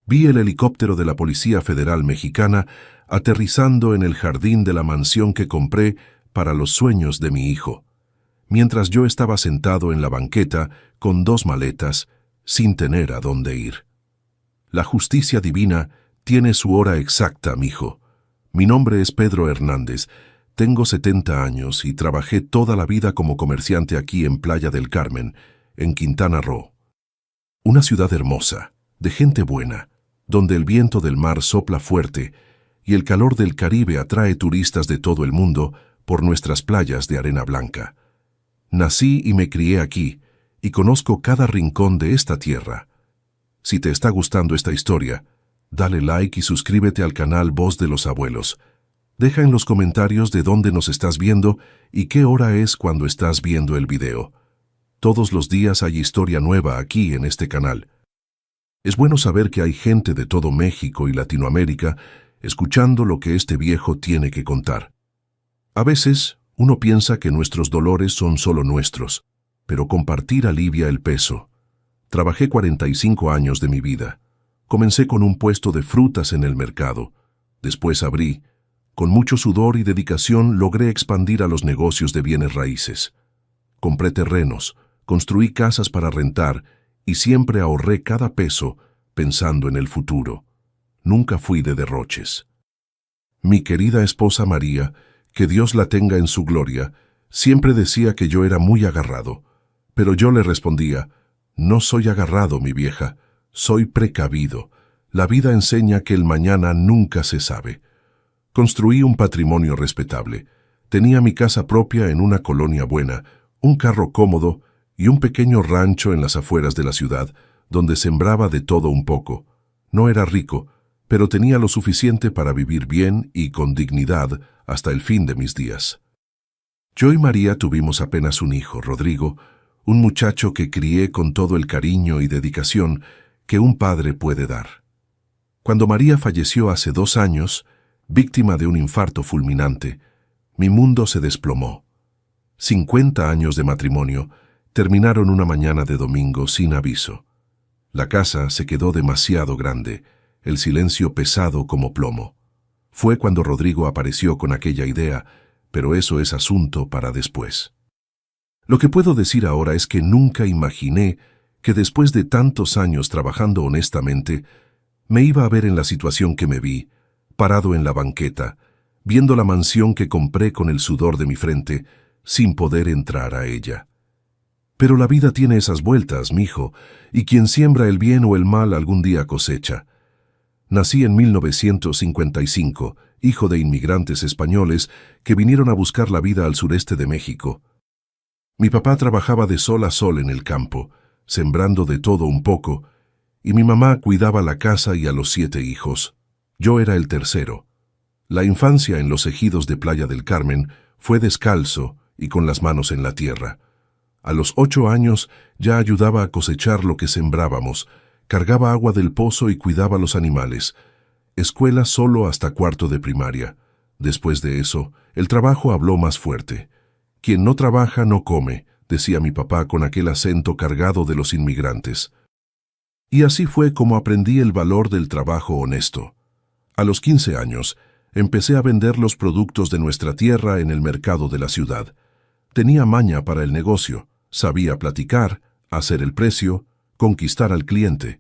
Vi el helicóptero de la Policía Federal Mexicana aterrizando en el jardín de la mansión que compré para los sueños de mi hijo, mientras yo estaba sentado en la banqueta con 2 maletas, sin tener a dónde ir. La justicia divina tiene su hora exacta, mijo. Mi nombre es Pedro Hernández, tengo 70 años y trabajé toda la vida como comerciante aquí en Playa del Carmen, en Quintana Roo. Una ciudad hermosa, de gente buena, donde el viento del mar sopla fuerte y el calor del Caribe atrae turistas de todo el mundo por nuestras playas de arena blanca. Nací y me crié aquí, y conozco cada rincón de esta tierra. Si te está gustando esta historia, dale like y suscríbete al canal Voz de los Abuelos. Deja en los comentarios de dónde nos estás viendo y qué hora es cuando estás viendo el video. Todos los días hay historia nueva aquí en este canal. Es bueno saber que hay gente de todo México y Latinoamérica escuchando lo que este viejo tiene que contar. A veces, uno piensa que nuestros dolores son solo nuestros, pero compartir alivia el peso. Trabajé 45 años de mi vida. Comencé con un puesto de frutas en el mercado. Después abrí. Con mucho sudor y dedicación logré expandir a los negocios de bienes raíces. Compré terrenos, construí casas para rentar y siempre ahorré cada peso pensando en el futuro. Nunca fui de derroches. Mi querida esposa María, que Dios la tenga en su gloria, siempre decía que yo era muy agarrado, pero yo le respondía: no soy agarrado, mi vieja, soy precavido. La vida enseña que el mañana nunca se sabe. Construí un patrimonio respetable. Tenía mi casa propia en una colonia buena, un carro cómodo y un pequeño rancho en las afueras de la ciudad, donde sembraba de todo un poco. No era rico, pero tenía lo suficiente para vivir bien y con dignidad hasta el fin de mis días. Yo y María tuvimos apenas un hijo, Rodrigo, un muchacho que crié con todo el cariño y dedicación que un padre puede dar. Cuando María falleció hace 2 años, víctima de un infarto fulminante, mi mundo se desplomó. 50 años de matrimonio terminaron una mañana de domingo sin aviso. La casa se quedó demasiado grande, el silencio pesado como plomo. Fue cuando Rodrigo apareció con aquella idea, pero eso es asunto para después. Lo que puedo decir ahora es que nunca imaginé que después de tantos años trabajando honestamente, me iba a ver en la situación que me vi, parado en la banqueta, viendo la mansión que compré con el sudor de mi frente, sin poder entrar a ella. Pero la vida tiene esas vueltas, mijo, y quien siembra el bien o el mal algún día cosecha. Nací en 1955, hijo de inmigrantes españoles que vinieron a buscar la vida al sureste de México. Mi papá trabajaba de sol a sol en el campo, sembrando de todo un poco, y mi mamá cuidaba la casa y a los 7 hijos. Yo era el tercero. La infancia en los ejidos de Playa del Carmen fue descalzo y con las manos en la tierra. A los 8 años ya ayudaba a cosechar lo que sembrábamos, cargaba agua del pozo y cuidaba los animales. Escuela solo hasta 4º de primaria. Después de eso, el trabajo habló más fuerte. Quien no trabaja no come, decía mi papá con aquel acento cargado de los inmigrantes. Y así fue como aprendí el valor del trabajo honesto. A los 15 años, empecé a vender los productos de nuestra tierra en el mercado de la ciudad. Tenía maña para el negocio, sabía platicar, hacer el precio, conquistar al cliente.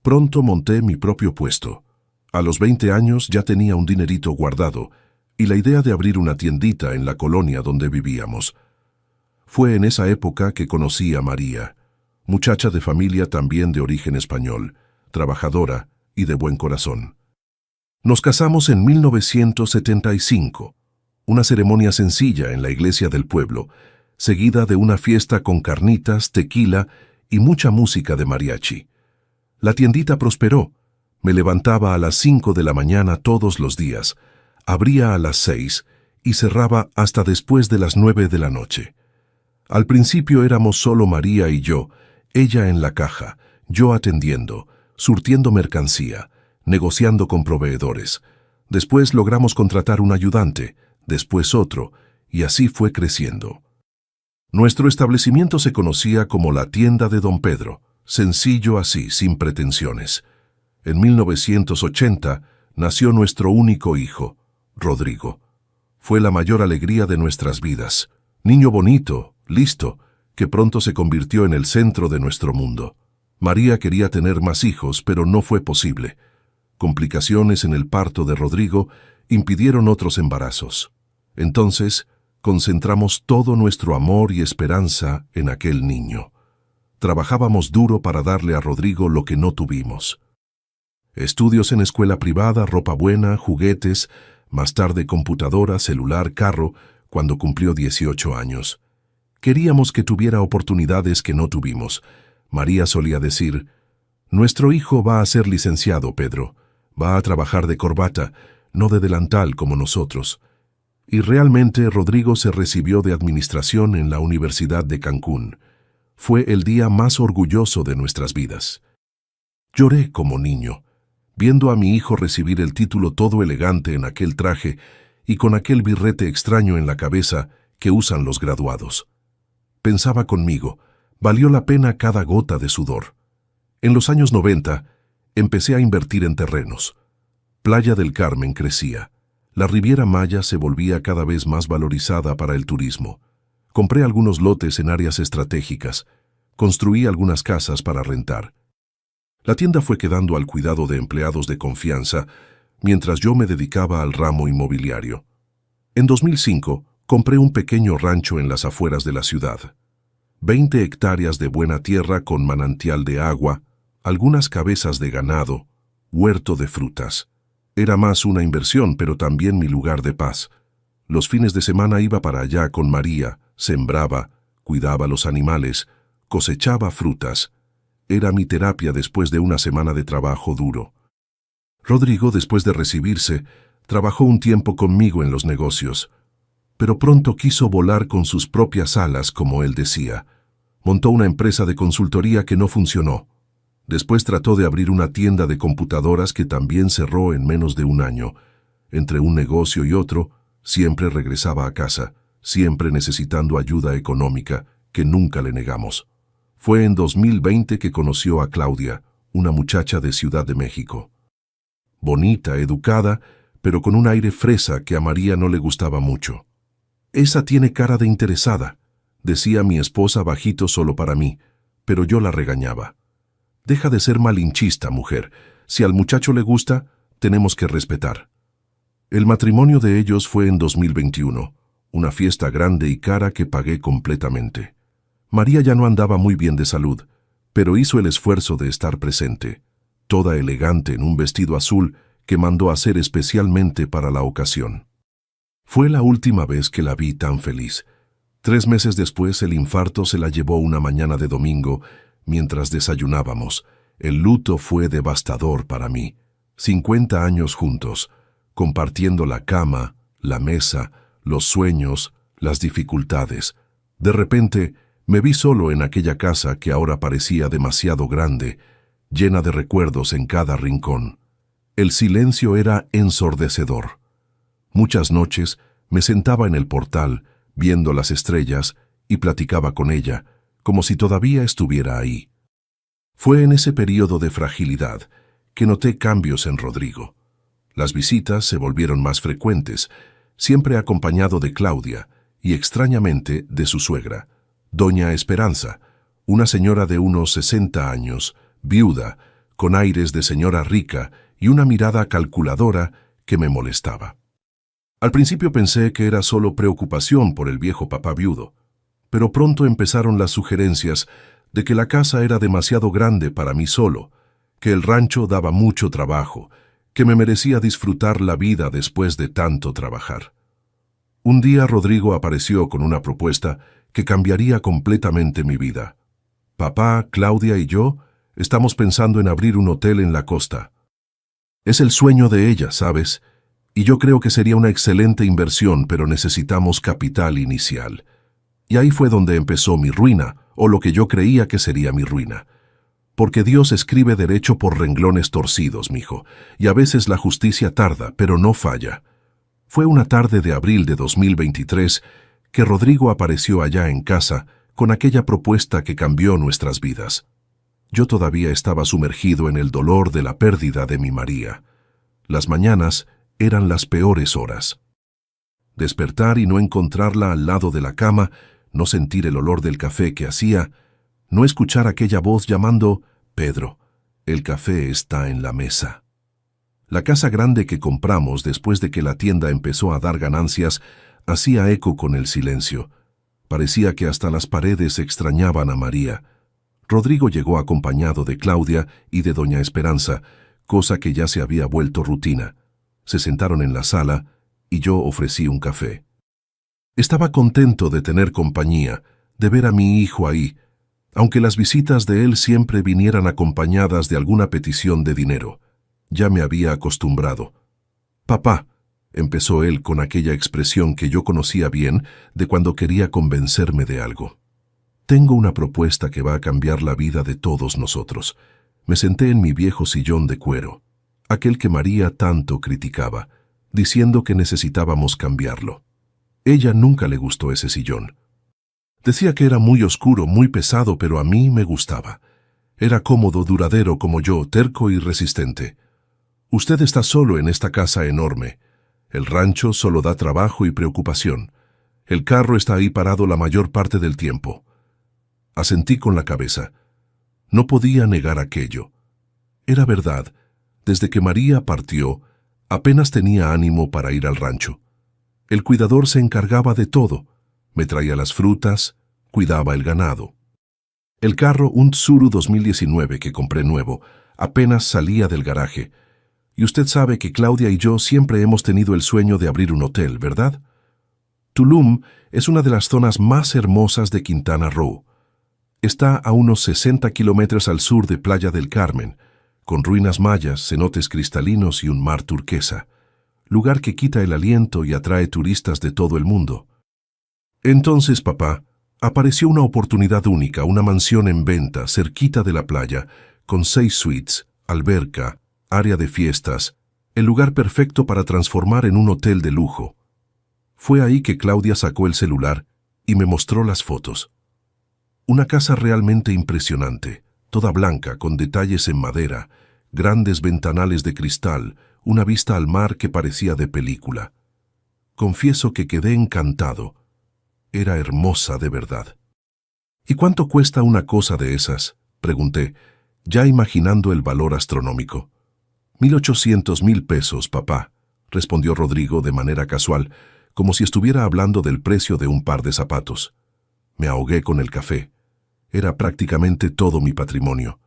Pronto monté mi propio puesto. A los 20 años ya tenía un dinerito guardado y la idea de abrir una tiendita en la colonia donde vivíamos. Fue en esa época que conocí a María, muchacha de familia también de origen español, trabajadora y de buen corazón. Nos casamos en 1975, una ceremonia sencilla en la iglesia del pueblo, seguida de una fiesta con carnitas, tequila y mucha música de mariachi. La tiendita prosperó. Me levantaba a las 5 de la mañana todos los días, abría a las 6 y cerraba hasta después de las 9 de la noche. Al principio éramos solo María y yo, ella en la caja, yo atendiendo, surtiendo mercancía, negociando con proveedores. Después logramos contratar un ayudante, después otro, y así fue creciendo. Nuestro establecimiento se conocía como la tienda de Don Pedro, sencillo así, sin pretensiones. En 1980 nació nuestro único hijo, Rodrigo. Fue la mayor alegría de nuestras vidas. Niño bonito, listo, que pronto se convirtió en el centro de nuestro mundo. María quería tener más hijos, pero no fue posible. Complicaciones en el parto de Rodrigo impidieron otros embarazos. Entonces, concentramos todo nuestro amor y esperanza en aquel niño. Trabajábamos duro para darle a Rodrigo lo que no tuvimos. Estudios en escuela privada, ropa buena, juguetes, más tarde computadora, celular, carro, cuando cumplió 18 años. Queríamos que tuviera oportunidades que no tuvimos. María solía decir, «Nuestro hijo va a ser licenciado, Pedro. Va a trabajar de corbata, no de delantal como nosotros». Y realmente Rodrigo se recibió de administración en la Universidad de Cancún. Fue el día más orgulloso de nuestras vidas. Lloré como niño, viendo a mi hijo recibir el título todo elegante en aquel traje y con aquel birrete extraño en la cabeza que usan los graduados. Pensaba conmigo, valió la pena cada gota de sudor. En los años 90, empecé a invertir en terrenos. Playa del Carmen crecía. La Riviera Maya se volvía cada vez más valorizada para el turismo. Compré algunos lotes en áreas estratégicas. Construí algunas casas para rentar. La tienda fue quedando al cuidado de empleados de confianza, mientras yo me dedicaba al ramo inmobiliario. En 2005, compré un pequeño rancho en las afueras de la ciudad. 20 hectáreas de buena tierra con manantial de agua, algunas cabezas de ganado, huerto de frutas. Era más una inversión, pero también mi lugar de paz. Los fines de semana iba para allá con María, sembraba, cuidaba los animales, cosechaba frutas. Era mi terapia después de una semana de trabajo duro. Rodrigo, después de recibirse, trabajó un tiempo conmigo en los negocios, pero pronto quiso volar con sus propias alas, como él decía. Montó una empresa de consultoría que no funcionó. Después trató de abrir una tienda de computadoras que también cerró en menos de un año. Entre un negocio y otro, siempre regresaba a casa, siempre necesitando ayuda económica, que nunca le negamos. Fue en 2020 que conoció a Claudia, una muchacha de Ciudad de México. Bonita, educada, pero con un aire fresa que a María no le gustaba mucho. «Esa tiene cara de interesada», decía mi esposa bajito solo para mí, pero yo la regañaba. «Deja de ser malinchista, mujer. Si al muchacho le gusta, tenemos que respetar». El matrimonio de ellos fue en 2021, una fiesta grande y cara que pagué completamente. María ya no andaba muy bien de salud, pero hizo el esfuerzo de estar presente, toda elegante en un vestido azul que mandó hacer especialmente para la ocasión. Fue la última vez que la vi tan feliz. 3 meses después el infarto se la llevó una mañana de domingo mientras desayunábamos. El luto fue devastador para mí. 50 años juntos, compartiendo la cama, la mesa, los sueños, las dificultades. De repente, me vi solo en aquella casa que ahora parecía demasiado grande, llena de recuerdos en cada rincón. El silencio era ensordecedor. Muchas noches me sentaba en el portal, viendo las estrellas, y platicaba con ella, como si todavía estuviera ahí. Fue en ese período de fragilidad que noté cambios en Rodrigo. Las visitas se volvieron más frecuentes, siempre acompañado de Claudia y extrañamente de su suegra, Doña Esperanza, una señora de unos 60 años, viuda, con aires de señora rica y una mirada calculadora que me molestaba. Al principio pensé que era solo preocupación por el viejo papá viudo, pero pronto empezaron las sugerencias de que la casa era demasiado grande para mí solo, que el rancho daba mucho trabajo, que me merecía disfrutar la vida después de tanto trabajar. Un día Rodrigo apareció con una propuesta que cambiaría completamente mi vida. Papá, Claudia y yo estamos pensando en abrir un hotel en la costa. Es el sueño de ella, ¿sabes? Y yo creo que sería una excelente inversión, pero necesitamos capital inicial. Y ahí fue donde empezó mi ruina, o lo que yo creía que sería mi ruina. Porque Dios escribe derecho por renglones torcidos, mijo, y a veces la justicia tarda, pero no falla. Fue una tarde de abril de 2023 que Rodrigo apareció allá en casa con aquella propuesta que cambió nuestras vidas. Yo todavía estaba sumergido en el dolor de la pérdida de mi María. Las mañanas eran las peores horas. Despertar y no encontrarla al lado de la cama, no sentir el olor del café que hacía, no escuchar aquella voz llamando: «Pedro, el café está en la mesa». La casa grande que compramos después de que la tienda empezó a dar ganancias hacía eco con el silencio. Parecía que hasta las paredes extrañaban a María. Rodrigo llegó acompañado de Claudia y de doña Esperanza, cosa que ya se había vuelto rutina. Se sentaron en la sala y yo ofrecí un café. Estaba contento de tener compañía, de ver a mi hijo ahí, aunque las visitas de él siempre vinieran acompañadas de alguna petición de dinero. Ya me había acostumbrado. «Papá», empezó él con aquella expresión que yo conocía bien de cuando quería convencerme de algo. «Tengo una propuesta que va a cambiar la vida de todos nosotros». Me senté en mi viejo sillón de cuero, aquel que María tanto criticaba, diciendo que necesitábamos cambiarlo. Ella nunca le gustó ese sillón. Decía que era muy oscuro, muy pesado, pero a mí me gustaba. Era cómodo, duradero como yo, terco y resistente. «Usted está solo en esta casa enorme. El rancho solo da trabajo y preocupación. El carro está ahí parado la mayor parte del tiempo». Asentí con la cabeza. No podía negar aquello. Era verdad. Desde que María partió, apenas tenía ánimo para ir al rancho. El cuidador se encargaba de todo. Me traía las frutas, cuidaba el ganado. El carro, un Tsuru 2019 que compré nuevo, apenas salía del garaje. Y usted sabe que Claudia y yo siempre hemos tenido el sueño de abrir un hotel, ¿verdad? Tulum es una de las zonas más hermosas de Quintana Roo. Está a unos 60 kilómetros al sur de Playa del Carmen, con ruinas mayas, cenotes cristalinos y un mar turquesa, lugar que quita el aliento y atrae turistas de todo el mundo. Entonces, papá, apareció una oportunidad única, una mansión en venta, cerquita de la playa, con 6 suites, alberca, área de fiestas, el lugar perfecto para transformar en un hotel de lujo. Fue ahí que Claudia sacó el celular y me mostró las fotos. Una casa realmente impresionante, toda blanca, con detalles en madera, grandes ventanales de cristal, una vista al mar que parecía de película. Confieso que quedé encantado. Era hermosa de verdad. «¿Y cuánto cuesta una cosa de esas?», pregunté, ya imaginando el valor astronómico. «1,800,000 pesos, papá», respondió Rodrigo de manera casual, como si estuviera hablando del precio de un par de zapatos. Me ahogué con el café. Era prácticamente todo mi patrimonio.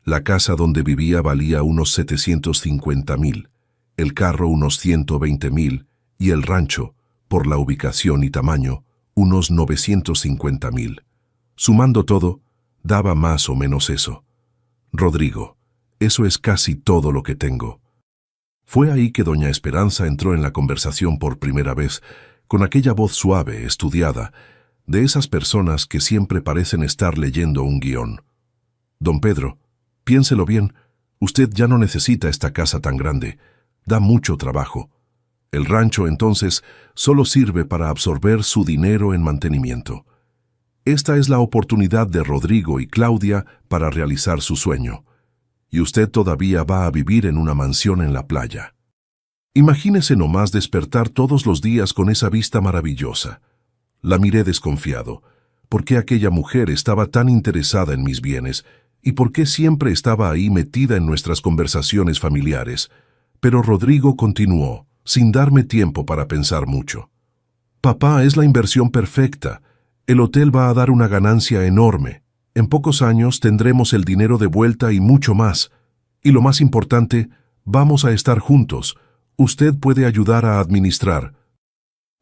La casa donde vivía valía unos 750,000, el carro unos 120,000 y el rancho, por la ubicación y tamaño, unos 950,000. Sumando todo, daba más o menos eso. «Rodrigo, eso es casi todo lo que tengo». Fue ahí que doña Esperanza entró en la conversación por primera vez, con aquella voz suave, estudiada, de esas personas que siempre parecen estar leyendo un guión. «Don Pedro, piénselo bien, usted ya no necesita esta casa tan grande. Da mucho trabajo. El rancho, entonces, solo sirve para absorber su dinero en mantenimiento. Esta es la oportunidad de Rodrigo y Claudia para realizar su sueño. Y usted todavía va a vivir en una mansión en la playa. Imagínese nomás despertar todos los días con esa vista maravillosa». La miré desconfiado. ¿Por qué aquella mujer estaba tan interesada en mis bienes? ¿Y por qué siempre estaba ahí metida en nuestras conversaciones familiares? Pero Rodrigo continuó, sin darme tiempo para pensar mucho. «Papá, es la inversión perfecta. El hotel va a dar una ganancia enorme. En pocos años tendremos el dinero de vuelta y mucho más. Y lo más importante, vamos a estar juntos. Usted puede ayudar a administrar.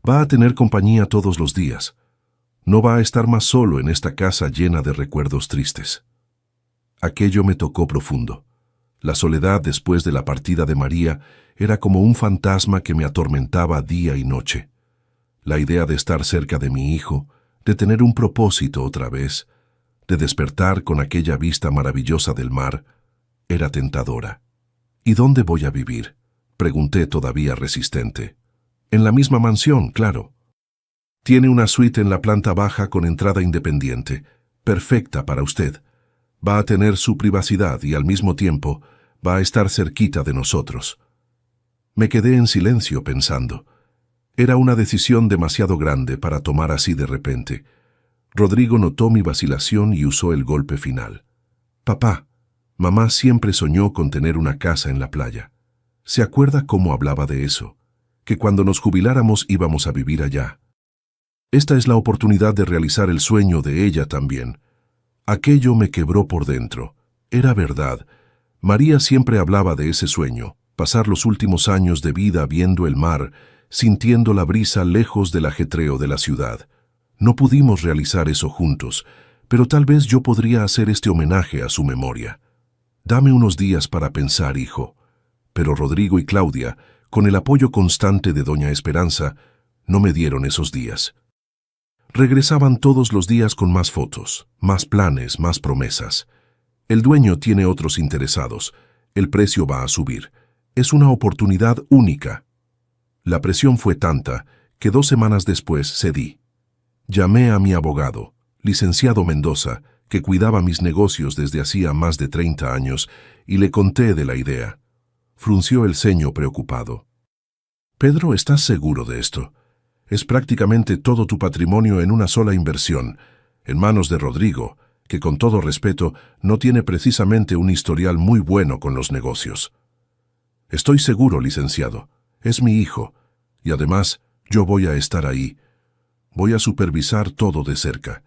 Va a tener compañía todos los días. No va a estar más solo en esta casa llena de recuerdos tristes». Aquello me tocó profundo. La soledad después de la partida de María era como un fantasma que me atormentaba día y noche. La idea de estar cerca de mi hijo, de tener un propósito otra vez, de despertar con aquella vista maravillosa del mar, era tentadora. «¿Y dónde voy a vivir?», pregunté todavía resistente. «En la misma mansión, claro. Tiene una suite en la planta baja con entrada independiente, perfecta para usted. Va a tener su privacidad y al mismo tiempo va a estar cerquita de nosotros. Me quedé en silencio pensando. Era una decisión demasiado grande para tomar así de repente. Rodrigo notó mi vacilación y usó el golpe final. Papá, mamá siempre soñó con tener una casa en la playa. ¿Se acuerda cómo hablaba de eso? Que cuando nos jubiláramos íbamos a vivir allá. Esta es la oportunidad de realizar el sueño de ella también. Aquello me quebró por dentro. Era verdad. María siempre hablaba de ese sueño, pasar los últimos años de vida viendo el mar, sintiendo la brisa lejos del ajetreo de la ciudad. No pudimos realizar eso juntos, pero tal vez yo podría hacer este homenaje a su memoria. Dame unos días para pensar, hijo. Pero Rodrigo y Claudia, con el apoyo constante de doña Esperanza, no me dieron esos días. Regresaban todos los días con más fotos, más planes, más promesas. El dueño tiene otros interesados. El precio va a subir. Es una oportunidad única. La presión fue tanta que 2 semanas después cedí. Llamé a mi abogado, licenciado Mendoza, que cuidaba mis negocios desde hacía más de 30 años, y le conté de la idea. Frunció el ceño preocupado. Pedro, ¿estás seguro de esto? Es prácticamente todo tu patrimonio en una sola inversión, en manos de Rodrigo, que con todo respeto no tiene precisamente un historial muy bueno con los negocios. Estoy seguro, licenciado. Es mi hijo, y además yo voy a estar ahí. Voy a supervisar todo de cerca.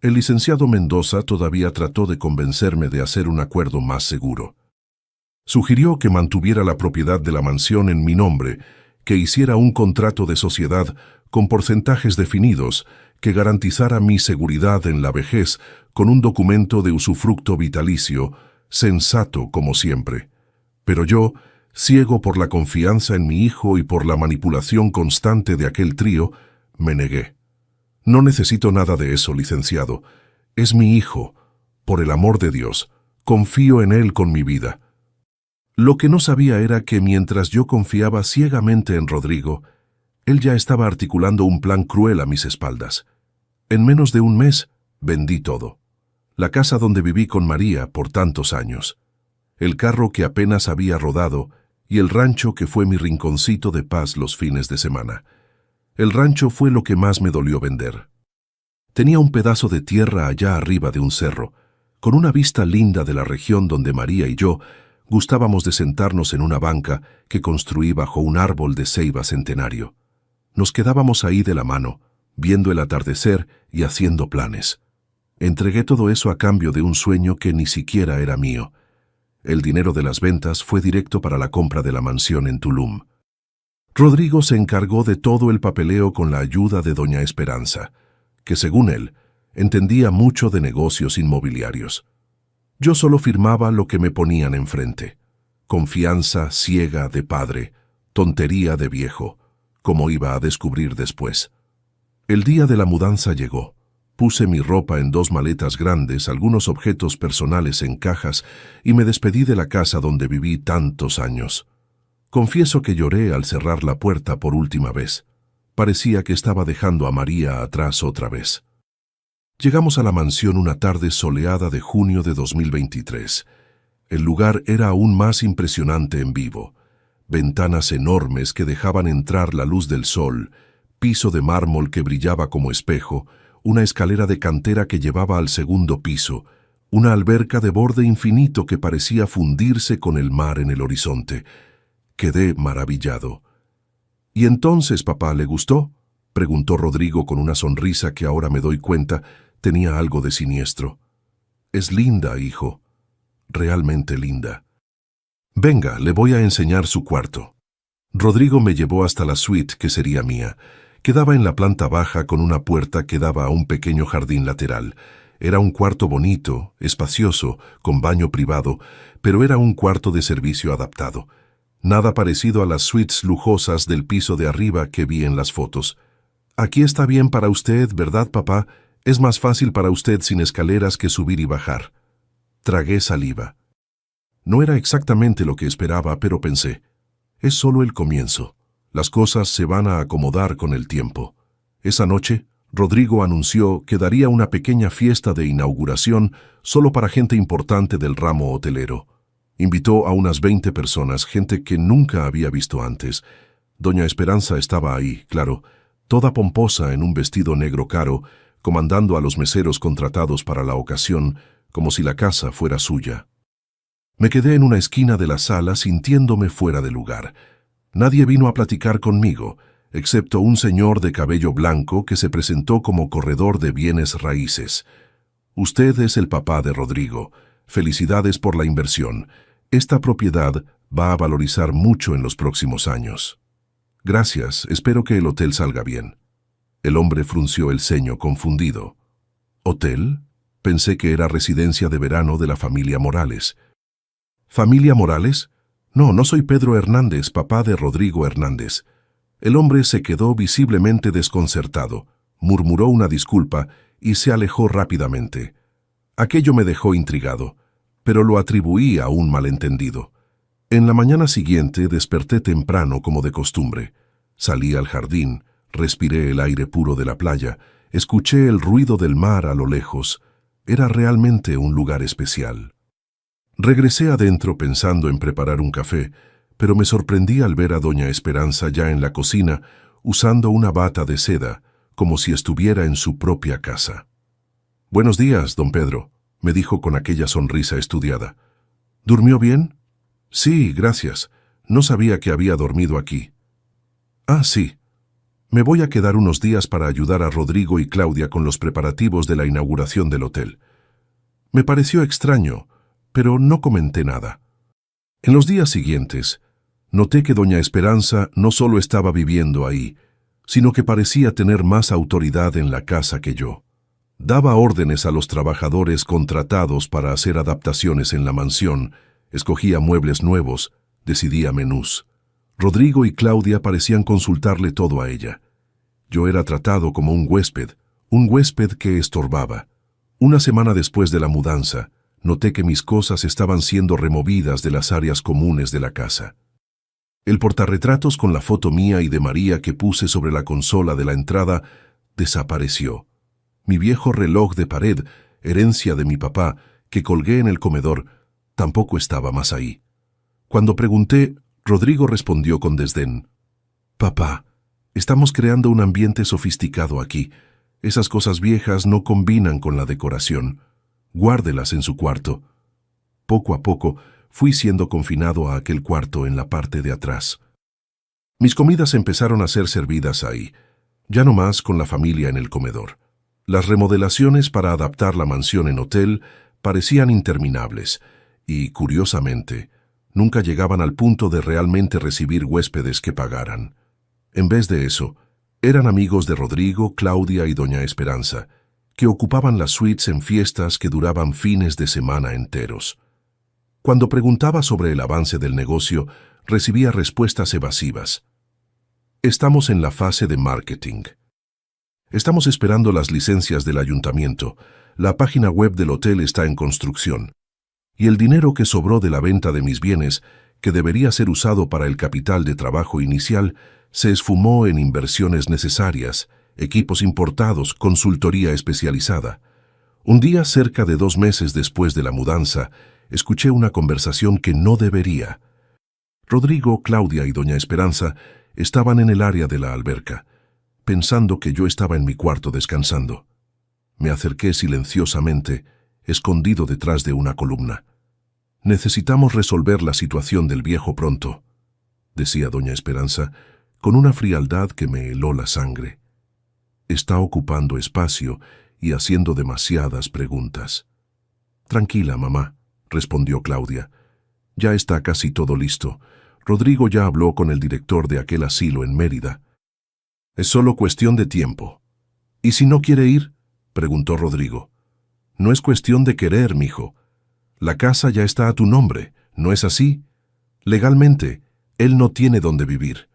El licenciado Mendoza todavía trató de convencerme de hacer un acuerdo más seguro. Sugirió que mantuviera la propiedad de la mansión en mi nombre, que hiciera un contrato de sociedad con porcentajes definidos que garantizara mi seguridad en la vejez con un documento de usufructo vitalicio, sensato como siempre. Pero yo, ciego por la confianza en mi hijo y por la manipulación constante de aquel trío, me negué. No necesito nada de eso, licenciado. Es mi hijo. Por el amor de Dios, confío en él con mi vida. Lo que no sabía era que mientras yo confiaba ciegamente en Rodrigo, él ya estaba articulando un plan cruel a mis espaldas. En menos de un mes, vendí todo. La casa donde viví con María por tantos años, el carro que apenas había rodado y el rancho que fue mi rinconcito de paz los fines de semana. El rancho fue lo que más me dolió vender. Tenía un pedazo de tierra allá arriba de un cerro, con una vista linda de la región donde María y yo gustábamos de sentarnos en una banca que construí bajo un árbol de ceiba centenario. Nos quedábamos ahí de la mano, viendo el atardecer y haciendo planes. Entregué todo eso a cambio de un sueño que ni siquiera era mío. El dinero de las ventas fue directo para la compra de la mansión en Tulum. Rodrigo se encargó de todo el papeleo con la ayuda de doña Esperanza, que según él, entendía mucho de negocios inmobiliarios. Yo solo firmaba lo que me ponían enfrente. Confianza ciega de padre, tontería de viejo, como iba a descubrir después. El día de la mudanza llegó. Puse mi ropa en 2 maletas grandes, algunos objetos personales en cajas y me despedí de la casa donde viví tantos años. Confieso que lloré al cerrar la puerta por última vez. Parecía que estaba dejando a María atrás otra vez. Llegamos a la mansión una tarde soleada de junio de 2023. El lugar era aún más impresionante en vivo. Ventanas enormes que dejaban entrar la luz del sol, piso de mármol que brillaba como espejo, una escalera de cantera que llevaba al segundo piso, una alberca de borde infinito que parecía fundirse con el mar en el horizonte. Quedé maravillado. «¿Y entonces, papá, le gustó?», preguntó Rodrigo con una sonrisa que ahora me doy cuenta tenía algo de siniestro. «Es linda, hijo. Realmente linda. Venga, le voy a enseñar su cuarto». Rodrigo me llevó hasta la suite que sería mía. Quedaba en la planta baja con una puerta que daba a un pequeño jardín lateral. Era un cuarto bonito, espacioso, con baño privado, pero era un cuarto de servicio adaptado. Nada parecido a las suites lujosas del piso de arriba que vi en las fotos. «Aquí está bien para usted, ¿verdad, papá? Es más fácil para usted sin escaleras que subir y bajar». Tragué saliva. No era exactamente lo que esperaba, pero pensé, es solo el comienzo. Las cosas se van a acomodar con el tiempo. Esa noche, Rodrigo anunció que daría una pequeña fiesta de inauguración solo para gente importante del ramo hotelero. Invitó a unas 20 personas, gente que nunca había visto antes. Doña Esperanza estaba ahí, claro, toda pomposa en un vestido negro caro, comandando a los meseros contratados para la ocasión, como si la casa fuera suya. Me quedé en una esquina de la sala sintiéndome fuera de lugar. Nadie vino a platicar conmigo, excepto un señor de cabello blanco que se presentó como corredor de bienes raíces. Usted es el papá de Rodrigo. Felicidades por la inversión. Esta propiedad va a valorizar mucho en los próximos años. Gracias, espero que el hotel salga bien. El hombre frunció el ceño confundido. ¿Hotel? Pensé que era residencia de verano de la familia Morales. ¿Familia Morales? No, no soy Pedro Hernández, papá de Rodrigo Hernández. El hombre se quedó visiblemente desconcertado, murmuró una disculpa y se alejó rápidamente. Aquello me dejó intrigado, pero lo atribuí a un malentendido. En la mañana siguiente desperté temprano como de costumbre. Salí al jardín, respiré el aire puro de la playa, escuché el ruido del mar a lo lejos. Era realmente un lugar especial. Regresé adentro pensando en preparar un café, pero me sorprendí al ver a doña Esperanza ya en la cocina, usando una bata de seda, como si estuviera en su propia casa. «Buenos días, don Pedro», me dijo con aquella sonrisa estudiada. «¿Durmió bien?» «Sí, gracias. No sabía que había dormido aquí». «Ah, sí. Me voy a quedar unos días para ayudar a Rodrigo y Claudia con los preparativos de la inauguración del hotel». Me pareció extraño, pero no comenté nada. En los días siguientes, noté que doña Esperanza no solo estaba viviendo ahí, sino que parecía tener más autoridad en la casa que yo. Daba órdenes a los trabajadores contratados para hacer adaptaciones en la mansión, escogía muebles nuevos, decidía menús. Rodrigo y Claudia parecían consultarle todo a ella. Yo era tratado como un huésped que estorbaba. Una semana después de la mudanza, noté que mis cosas estaban siendo removidas de las áreas comunes de la casa. El portarretratos con la foto mía y de María que puse sobre la consola de la entrada desapareció. Mi viejo reloj de pared, herencia de mi papá, que colgué en el comedor, tampoco estaba más ahí. Cuando pregunté, Rodrigo respondió con desdén: «Papá, estamos creando un ambiente sofisticado aquí. Esas cosas viejas no combinan con la decoración. Guárdelas en su cuarto». Poco a poco fui siendo confinado a aquel cuarto en la parte de atrás. Mis comidas empezaron a ser servidas ahí, ya no más con la familia en el comedor. Las remodelaciones para adaptar la mansión en hotel parecían interminables y, curiosamente, nunca llegaban al punto de realmente recibir huéspedes que pagaran. En vez de eso, eran amigos de Rodrigo, Claudia y doña Esperanza, que ocupaban las suites en fiestas que duraban fines de semana enteros. Cuando preguntaba sobre el avance del negocio, recibía respuestas evasivas. «Estamos en la fase de marketing. Estamos esperando las licencias del ayuntamiento. La página web del hotel está en construcción. Y el dinero que sobró de la venta de mis bienes, que debería ser usado para el capital de trabajo inicial, se esfumó en inversiones necesarias, equipos importados, consultoría especializada». Un día, cerca de 2 meses después de la mudanza, escuché una conversación que no debería. Rodrigo, Claudia y doña Esperanza estaban en el área de la alberca, pensando que yo estaba en mi cuarto descansando. Me acerqué silenciosamente, escondido detrás de una columna. «Necesitamos resolver la situación del viejo pronto», decía doña Esperanza, con una frialdad que me heló la sangre. «Está ocupando espacio y haciendo demasiadas preguntas». «Tranquila, mamá», respondió Claudia. «Ya está casi todo listo. Rodrigo ya habló con el director de aquel asilo en Mérida. Es solo cuestión de tiempo». «¿Y si no quiere ir?», preguntó Rodrigo. «No es cuestión de querer, mijo. La casa ya está a tu nombre, ¿no es así? Legalmente, él no tiene dónde vivir.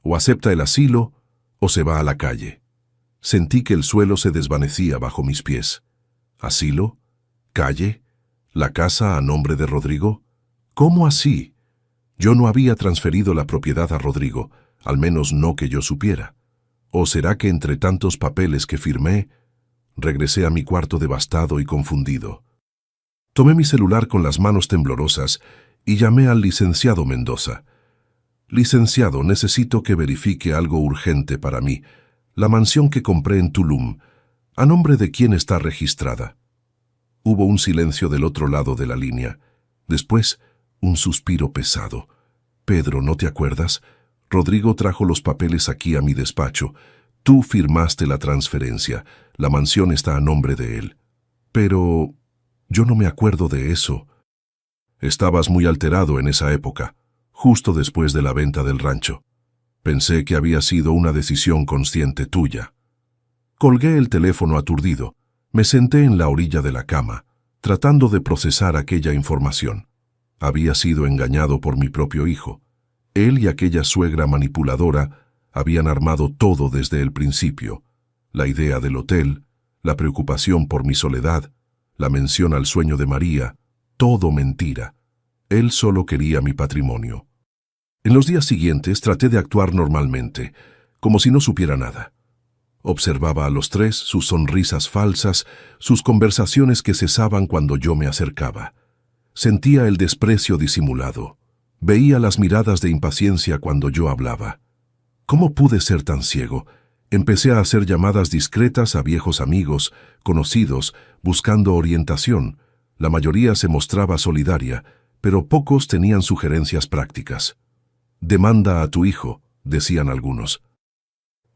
O acepta el asilo, o se va a la calle». Sentí que el suelo se desvanecía bajo mis pies. ¿Asilo? ¿Calle? ¿La casa a nombre de Rodrigo? ¿Cómo así? Yo no había transferido la propiedad a Rodrigo, al menos no que yo supiera. ¿O será que entre tantos papeles que firmé, regresé a mi cuarto devastado y confundido? Tomé mi celular con las manos temblorosas y llamé al licenciado Mendoza. Licenciado, necesito que verifique algo urgente para mí. La mansión que compré en Tulum, ¿a nombre de quién está registrada? Hubo un silencio del otro lado de la línea. Después, un suspiro pesado. Pedro, ¿no te acuerdas? Rodrigo trajo los papeles aquí a mi despacho. Tú firmaste la transferencia. La mansión está a nombre de él. Pero yo no me acuerdo de eso. Estabas muy alterado en esa época, justo después de la venta del rancho. Pensé que había sido una decisión consciente tuya. Colgué el teléfono aturdido. Me senté en la orilla de la cama, tratando de procesar aquella información. Había sido engañado por mi propio hijo. Él y aquella suegra manipuladora habían armado todo desde el principio. La idea del hotel, la preocupación por mi soledad, la mención al sueño de María, todo mentira. Él solo quería mi patrimonio. En los días siguientes traté de actuar normalmente, como si no supiera nada. Observaba a los tres, sus sonrisas falsas, sus conversaciones que cesaban cuando yo me acercaba. Sentía el desprecio disimulado. Veía las miradas de impaciencia cuando yo hablaba. ¿Cómo pude ser tan ciego? Empecé a hacer llamadas discretas a viejos amigos, conocidos, buscando orientación. La mayoría se mostraba solidaria, pero pocos tenían sugerencias prácticas. «Demanda a tu hijo», decían algunos.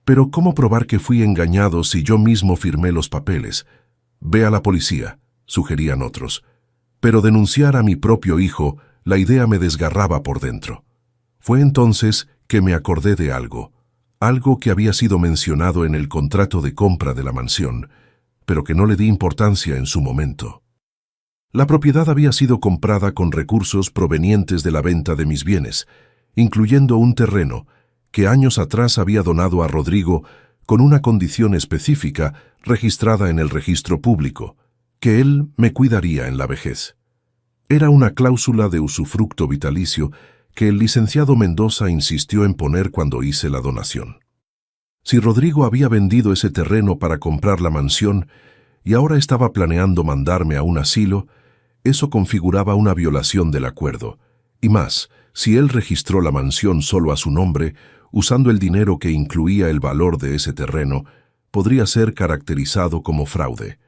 «Pero ¿cómo probar que fui engañado si yo mismo firmé los papeles?» «Ve a la policía», sugerían otros. Pero denunciar a mi propio hijo, la idea me desgarraba por dentro. Fue entonces que me acordé de algo que había sido mencionado en el contrato de compra de la mansión, pero que no le di importancia en su momento. La propiedad había sido comprada con recursos provenientes de la venta de mis bienes, incluyendo un terreno que años atrás había donado a Rodrigo con una condición específica registrada en el registro público, que él me cuidaría en la vejez. Era una cláusula de usufructo vitalicio que el licenciado Mendoza insistió en poner cuando hice la donación. Si Rodrigo había vendido ese terreno para comprar la mansión y ahora estaba planeando mandarme a un asilo, eso configuraba una violación del acuerdo. Y más, si él registró la mansión solo a su nombre, usando el dinero que incluía el valor de ese terreno, podría ser caracterizado como fraude.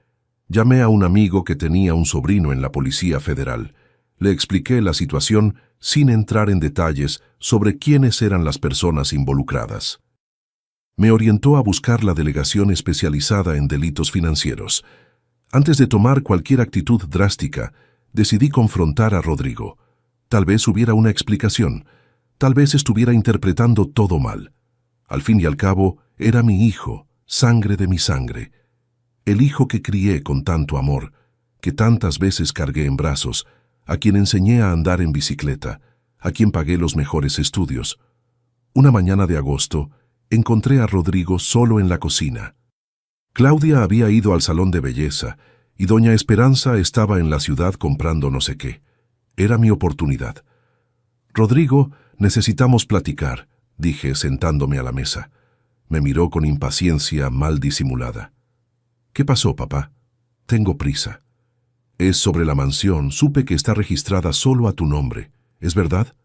Llamé a un amigo que tenía un sobrino en la Policía Federal. Le expliqué la situación sin entrar en detalles sobre quiénes eran las personas involucradas. Me orientó a buscar la delegación especializada en delitos financieros. Antes de tomar cualquier actitud drástica, decidí confrontar a Rodrigo. Tal vez hubiera una explicación, tal vez estuviera interpretando todo mal. Al fin y al cabo, era mi hijo, sangre de mi sangre. El hijo que crié con tanto amor, que tantas veces cargué en brazos, a quien enseñé a andar en bicicleta, a quien pagué los mejores estudios. Una mañana de agosto, encontré a Rodrigo solo en la cocina. Claudia había ido al salón de belleza y doña Esperanza estaba en la ciudad comprando no sé qué. Era mi oportunidad. «Rodrigo, necesitamos platicar», dije sentándome a la mesa. Me miró con impaciencia mal disimulada. «¿Qué pasó, papá?» «Tengo prisa. Es sobre la mansión, supe que está registrada solo a tu nombre. ¿Es verdad?»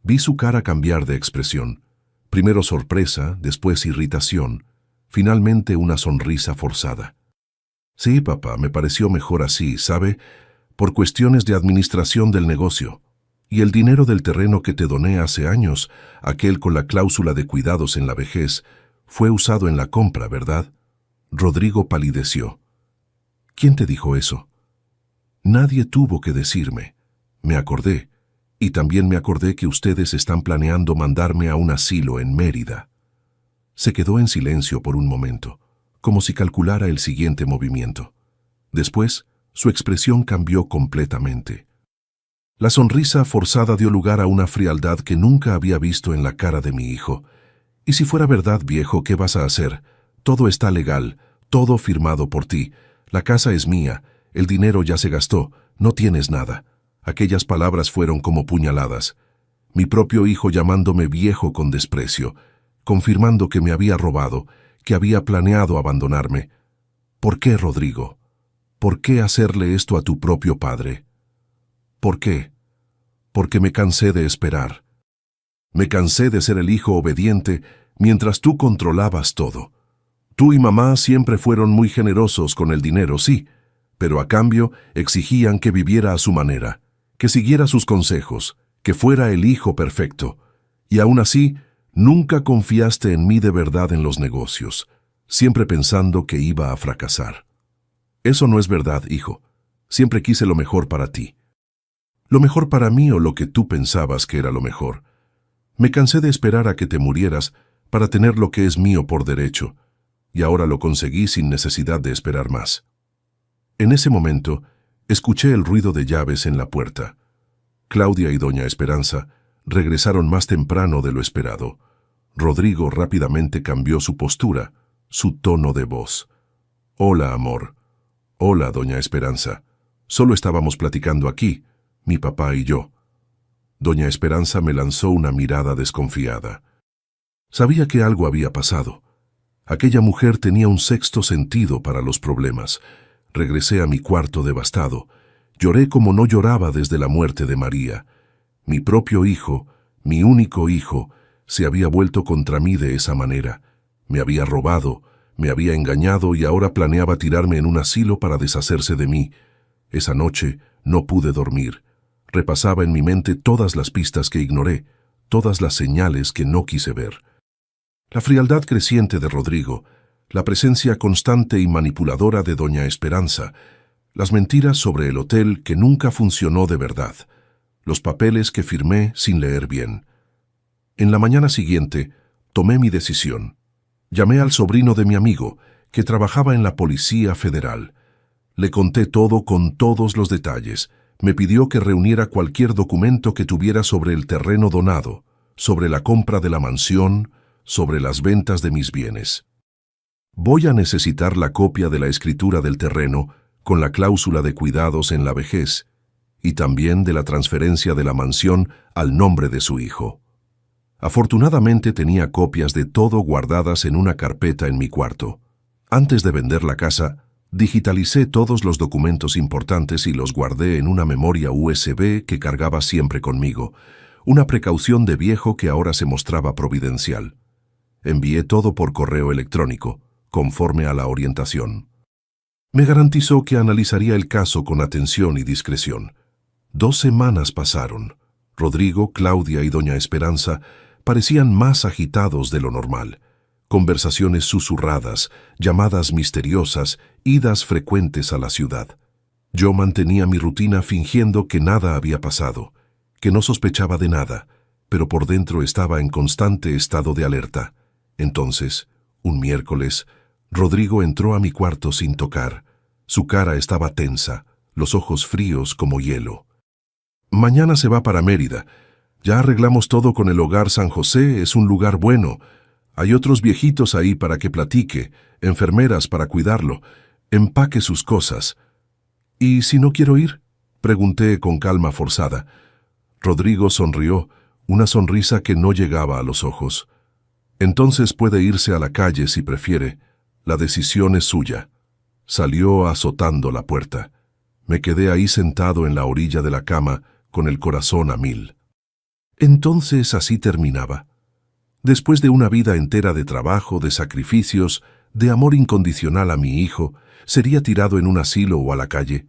Vi su cara cambiar de expresión. Primero sorpresa, después irritación, finalmente una sonrisa forzada. «Sí, papá, me pareció mejor así, ¿sabe? Por cuestiones de administración del negocio. Y el dinero del terreno que te doné hace años, aquel con la cláusula de cuidados en la vejez, fue usado en la compra, ¿verdad?» Rodrigo palideció. «¿Quién te dijo eso?» «Nadie tuvo que decirme. Me acordé. Y también me acordé que ustedes están planeando mandarme a un asilo en Mérida». Se quedó en silencio por un momento, como si calculara el siguiente movimiento. Después, su expresión cambió completamente. La sonrisa forzada dio lugar a una frialdad que nunca había visto en la cara de mi hijo. «Y si fuera verdad, viejo, ¿qué vas a hacer? Todo está legal, todo firmado por ti. La casa es mía, el dinero ya se gastó, no tienes nada». Aquellas palabras fueron como puñaladas. Mi propio hijo llamándome viejo con desprecio, confirmando que me había robado, que había planeado abandonarme. ¿Por qué, Rodrigo? ¿Por qué hacerle esto a tu propio padre? ¿Por qué? Porque me cansé de esperar. Me cansé de ser el hijo obediente mientras tú controlabas todo. Tú y mamá siempre fueron muy generosos con el dinero, sí, pero a cambio exigían que viviera a su manera, que siguiera sus consejos, que fuera el hijo perfecto. Y aún así, nunca confiaste en mí de verdad en los negocios, siempre pensando que iba a fracasar. Eso no es verdad, hijo. Siempre quise lo mejor para ti. Lo mejor para mí o lo que tú pensabas que era lo mejor. Me cansé de esperar a que te murieras para tener lo que es mío por derecho, y ahora lo conseguí sin necesidad de esperar más. En ese momento, escuché el ruido de llaves en la puerta. Claudia y doña Esperanza regresaron más temprano de lo esperado. Rodrigo rápidamente cambió su postura, su tono de voz. «Hola, amor». «Hola, doña Esperanza. Solo estábamos platicando aquí, mi papá y yo». Doña Esperanza me lanzó una mirada desconfiada. Sabía que algo había pasado. Aquella mujer tenía un sexto sentido para los problemas. Regresé a mi cuarto devastado. Lloré como no lloraba desde la muerte de María. Mi propio hijo, mi único hijo, se había vuelto contra mí de esa manera. Me había robado, me había engañado y ahora planeaba tirarme en un asilo para deshacerse de mí. Esa noche no pude dormir. Repasaba en mi mente todas las pistas que ignoré, todas las señales que no quise ver. La frialdad creciente de Rodrigo, la presencia constante y manipuladora de doña Esperanza, las mentiras sobre el hotel que nunca funcionó de verdad, los papeles que firmé sin leer bien. En la mañana siguiente, tomé mi decisión. Llamé al sobrino de mi amigo, que trabajaba en la Policía Federal. Le conté todo con todos los detalles. Me pidió que reuniera cualquier documento que tuviera sobre el terreno donado, sobre la compra de la mansión, sobre las ventas de mis bienes. Voy a necesitar la copia de la escritura del terreno con la cláusula de cuidados en la vejez y también de la transferencia de la mansión al nombre de su hijo. Afortunadamente tenía copias de todo guardadas en una carpeta en mi cuarto. Antes de vender la casa, digitalicé todos los documentos importantes y los guardé en una memoria USB que cargaba siempre conmigo, una precaución de viejo que ahora se mostraba providencial. Envié todo por correo electrónico, conforme a la orientación. Me garantizó que analizaría el caso con atención y discreción. 2 semanas pasaron. Rodrigo, Claudia y doña Esperanza parecían más agitados de lo normal. Conversaciones susurradas, llamadas misteriosas, idas frecuentes a la ciudad. Yo mantenía mi rutina fingiendo que nada había pasado, que no sospechaba de nada, pero por dentro estaba en constante estado de alerta. Entonces, un miércoles, Rodrigo entró a mi cuarto sin tocar. Su cara estaba tensa, los ojos fríos como hielo. «Mañana se va para Mérida. Ya arreglamos todo con el Hogar San José, es un lugar bueno. Hay otros viejitos ahí para que platique, enfermeras para cuidarlo. Empaque sus cosas». «¿Y si no quiero ir?», pregunté con calma forzada. Rodrigo sonrió, una sonrisa que no llegaba a los ojos. «Entonces puede irse a la calle si prefiere. La decisión es suya». Salió azotando la puerta. Me quedé ahí sentado en la orilla de la cama, con el corazón a 1000. Entonces así terminaba. Después de una vida entera de trabajo, de sacrificios, de amor incondicional a mi hijo, ¿sería tirado en un asilo o a la calle?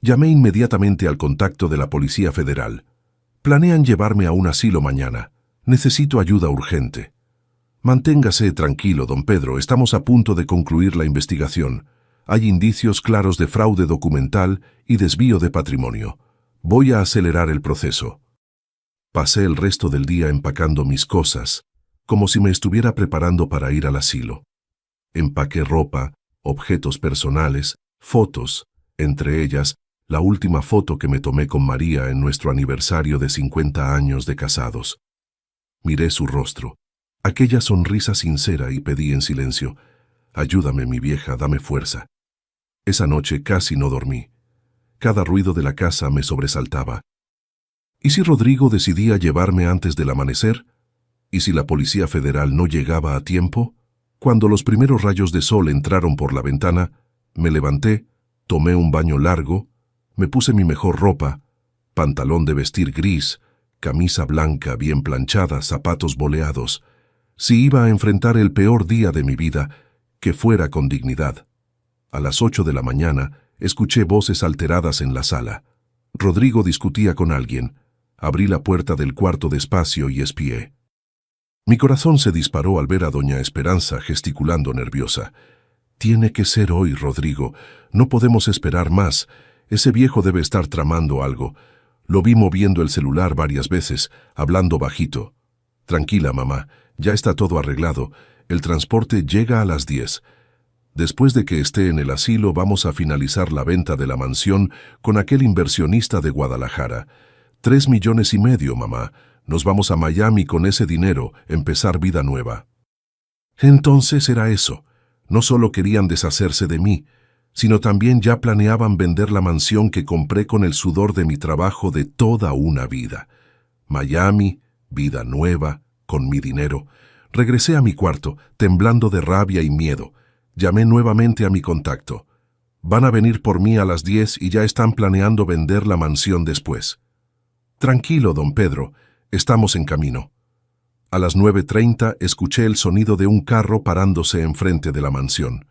Llamé inmediatamente al contacto de la Policía Federal. «Planean llevarme a un asilo mañana. Necesito ayuda urgente». «Manténgase tranquilo, don Pedro, estamos a punto de concluir la investigación. Hay indicios claros de fraude documental y desvío de patrimonio. Voy a acelerar el proceso». Pasé el resto del día empacando mis cosas, como si me estuviera preparando para ir al asilo. Empaqué ropa, objetos personales, fotos, entre ellas la última foto que me tomé con María en nuestro aniversario de 50 años de casados. Miré su rostro, aquella sonrisa sincera, y pedí en silencio: «Ayúdame, mi vieja, dame fuerza». Esa noche casi no dormí. Cada ruido de la casa me sobresaltaba. ¿Y si Rodrigo decidía llevarme antes del amanecer? ¿Y si la Policía Federal no llegaba a tiempo? Cuando los primeros rayos de sol entraron por la ventana, me levanté, tomé un baño largo, me puse mi mejor ropa, pantalón de vestir gris, camisa blanca bien planchada, zapatos boleados. Si iba a enfrentar el peor día de mi vida, que fuera con dignidad. A las 8 de la mañana, escuché voces alteradas en la sala. Rodrigo discutía con alguien. Abrí la puerta del cuarto despacio y espié. Mi corazón se disparó al ver a doña Esperanza gesticulando nerviosa. «Tiene que ser hoy, Rodrigo. No podemos esperar más. Ese viejo debe estar tramando algo. Lo vi moviendo el celular varias veces, hablando bajito. Tranquila, mamá. Ya está todo arreglado. El transporte llega a las 10. Después de que esté en el asilo, vamos a finalizar la venta de la mansión con aquel inversionista de Guadalajara. 3,5 millones, mamá. Nos vamos a Miami con ese dinero, empezar vida nueva». Entonces era eso. No solo querían deshacerse de mí, sino también ya planeaban vender la mansión que compré con el sudor de mi trabajo de toda una vida. Miami, vida nueva, con mi dinero. Regresé a mi cuarto, temblando de rabia y miedo. Llamé nuevamente a mi contacto. «Van a venir por mí a las 10 y ya están planeando vender la mansión después». «Tranquilo, don Pedro, estamos en camino». A las 9:30 escuché el sonido de un carro parándose enfrente de la mansión.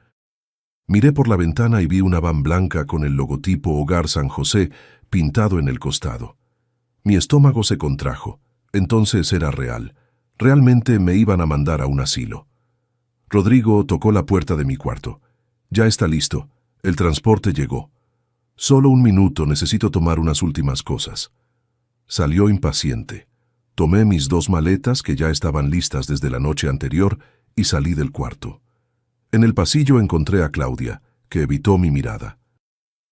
Miré por la ventana y vi una van blanca con el logotipo Hogar San José pintado en el costado. Mi estómago se contrajo. Entonces era real. Realmente me iban a mandar a un asilo. Rodrigo tocó la puerta de mi cuarto. «Ya está listo. El transporte llegó. Solo un minuto, necesito tomar unas últimas cosas». Salió impaciente. Tomé mis 2 maletas que ya estaban listas desde la noche anterior y salí del cuarto. En el pasillo encontré a Claudia, que evitó mi mirada.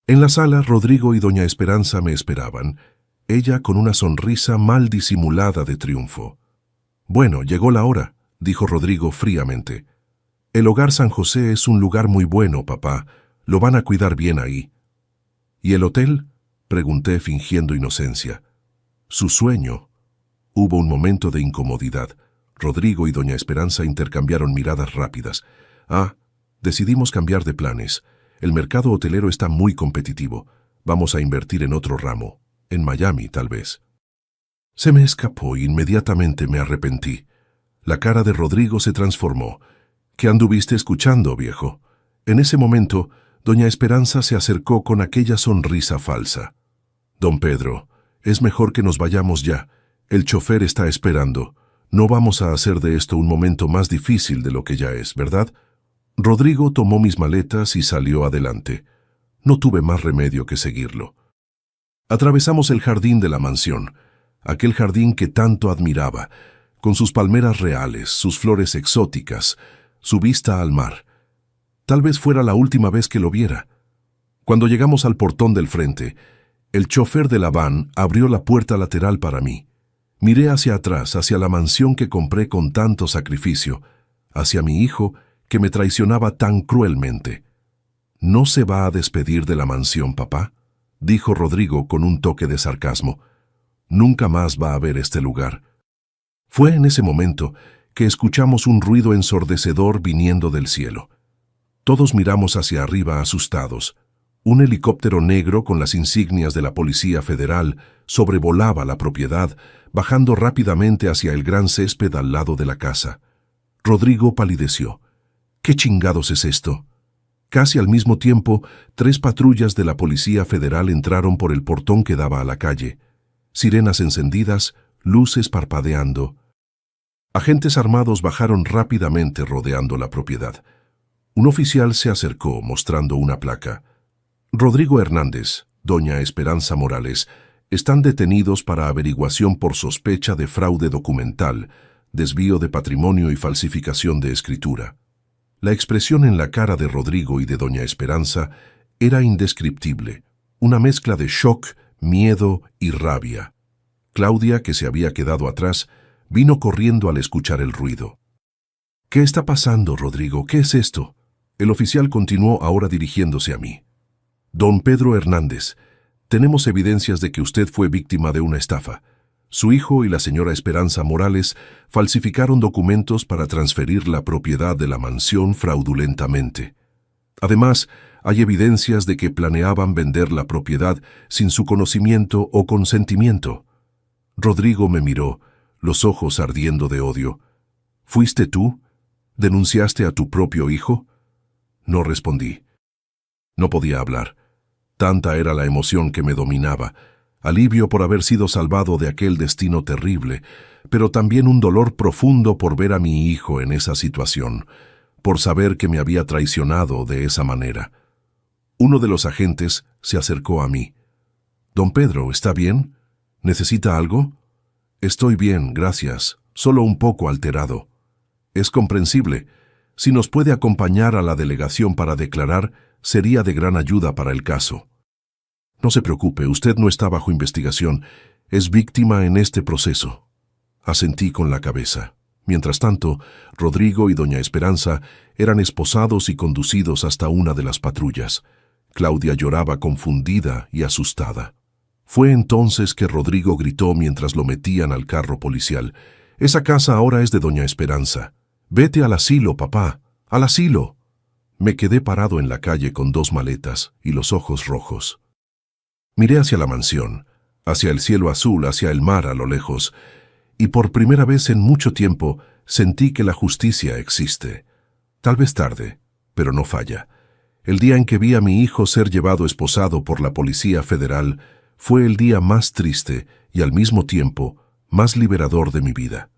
En la sala, Rodrigo y doña Esperanza me esperaban, ella con una sonrisa mal disimulada de triunfo. «Bueno, llegó la hora», dijo Rodrigo fríamente. «El Hogar San José es un lugar muy bueno, papá. Lo van a cuidar bien ahí». «¿Y el hotel?», pregunté fingiendo inocencia. «Su sueño». Hubo un momento de incomodidad. Rodrigo y doña Esperanza intercambiaron miradas rápidas. Decidimos cambiar de planes. El mercado hotelero está muy competitivo. Vamos a invertir en otro ramo. En Miami, tal vez». Se me escapó y inmediatamente me arrepentí. La cara de Rodrigo se transformó. «¿Qué anduviste escuchando, viejo?». En ese momento, doña Esperanza se acercó con aquella sonrisa falsa. «Don Pedro, es mejor que nos vayamos ya. El chofer está esperando. No vamos a hacer de esto un momento más difícil de lo que ya es, ¿verdad?». Rodrigo tomó mis maletas y salió adelante. No tuve más remedio que seguirlo. Atravesamos el jardín de la mansión, aquel jardín que tanto admiraba, con sus palmeras reales, sus flores exóticas, su vista al mar. Tal vez fuera la última vez que lo viera. Cuando llegamos al portón del frente, el chofer de la van abrió la puerta lateral para mí. Miré hacia atrás, hacia la mansión que compré con tanto sacrificio, hacia mi hijo que me traicionaba tan cruelmente. «¿No se va a despedir de la mansión, papá?», dijo Rodrigo con un toque de sarcasmo. «Nunca más va a ver este lugar». Fue en ese momento que escuchamos un ruido ensordecedor viniendo del cielo. Todos miramos hacia arriba asustados. Un helicóptero negro con las insignias de la Policía Federal sobrevolaba la propiedad, bajando rápidamente hacia el gran césped al lado de la casa. Rodrigo palideció. «¿Qué chingados es esto?». Casi al mismo tiempo, 3 patrullas de la Policía Federal entraron por el portón que daba a la calle. Sirenas encendidas, luces parpadeando. Agentes armados bajaron rápidamente rodeando la propiedad. Un oficial se acercó mostrando una placa. «Rodrigo Hernández, doña Esperanza Morales, están detenidos para averiguación por sospecha de fraude documental, desvío de patrimonio y falsificación de escritura». La expresión en la cara de Rodrigo y de doña Esperanza era indescriptible, una mezcla de shock, miedo y rabia. Claudia, que se había quedado atrás, vino corriendo al escuchar el ruido. «¿Qué está pasando, Rodrigo? ¿Qué es esto?». El oficial continuó ahora dirigiéndose a mí. «Don Pedro Hernández, tenemos evidencias de que usted fue víctima de una estafa. Su hijo y la señora Esperanza Morales falsificaron documentos para transferir la propiedad de la mansión fraudulentamente. Además, hay evidencias de que planeaban vender la propiedad sin su conocimiento o consentimiento. Rodrigo me miró, los ojos ardiendo de odio. ¿Fuiste tú? ¿Denunciaste a tu propio hijo? No respondí. No podía hablar. Tanta era la emoción que me dominaba, alivio por haber sido salvado de aquel destino terrible, pero también un dolor profundo por ver a mi hijo en esa situación, por saber que me había traicionado de esa manera. Uno de los agentes se acercó a mí. «Don Pedro, ¿está bien? ¿Necesita algo?» «Estoy bien, gracias, solo un poco alterado». «Es comprensible. Si nos puede acompañar a la delegación para declarar, sería de gran ayuda para el caso». «No se preocupe, usted no está bajo investigación, es víctima en este proceso». Asentí con la cabeza. Mientras tanto, Rodrigo y doña Esperanza eran esposados y conducidos hasta una de las patrullas. Claudia lloraba confundida y asustada. Fue entonces que Rodrigo gritó mientras lo metían al carro policial. «Esa casa ahora es de doña Esperanza. Vete al asilo, papá, al asilo». Me quedé parado en la calle con 2 maletas y los ojos rojos. Miré hacia la mansión, hacia el cielo azul, hacia el mar a lo lejos, y por primera vez en mucho tiempo sentí que la justicia existe. Tal vez tarde, pero no falla. El día en que vi a mi hijo ser llevado esposado por la Policía Federal fue el día más triste y al mismo tiempo más liberador de mi vida.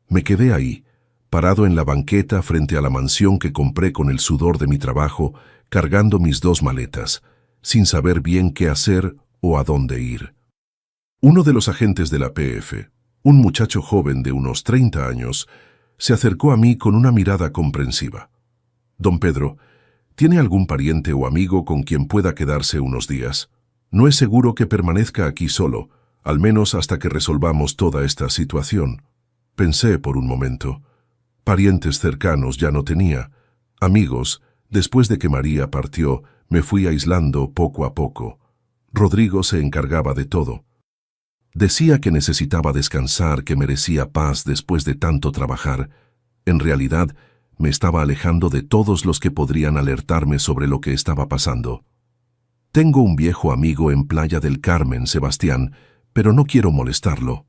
Me quedé ahí, parado en la banqueta frente a la mansión que compré con el sudor de mi trabajo, cargando mis 2 maletas, sin saber bien qué hacer o a dónde ir. Uno de los agentes de la PF, un muchacho joven de unos 30 años, se acercó a mí con una mirada comprensiva. «Don Pedro, ¿tiene algún pariente o amigo con quien pueda quedarse unos días? No es seguro que permanezca aquí solo, al menos hasta que resolvamos toda esta situación». Pensé por un momento. Parientes cercanos ya no tenía. Amigos, después de que María partió, me fui aislando poco a poco. Rodrigo se encargaba de todo. Decía que necesitaba descansar, que merecía paz después de tanto trabajar. En realidad, me estaba alejando de todos los que podrían alertarme sobre lo que estaba pasando. «Tengo un viejo amigo en Playa del Carmen, Sebastián, pero no quiero molestarlo».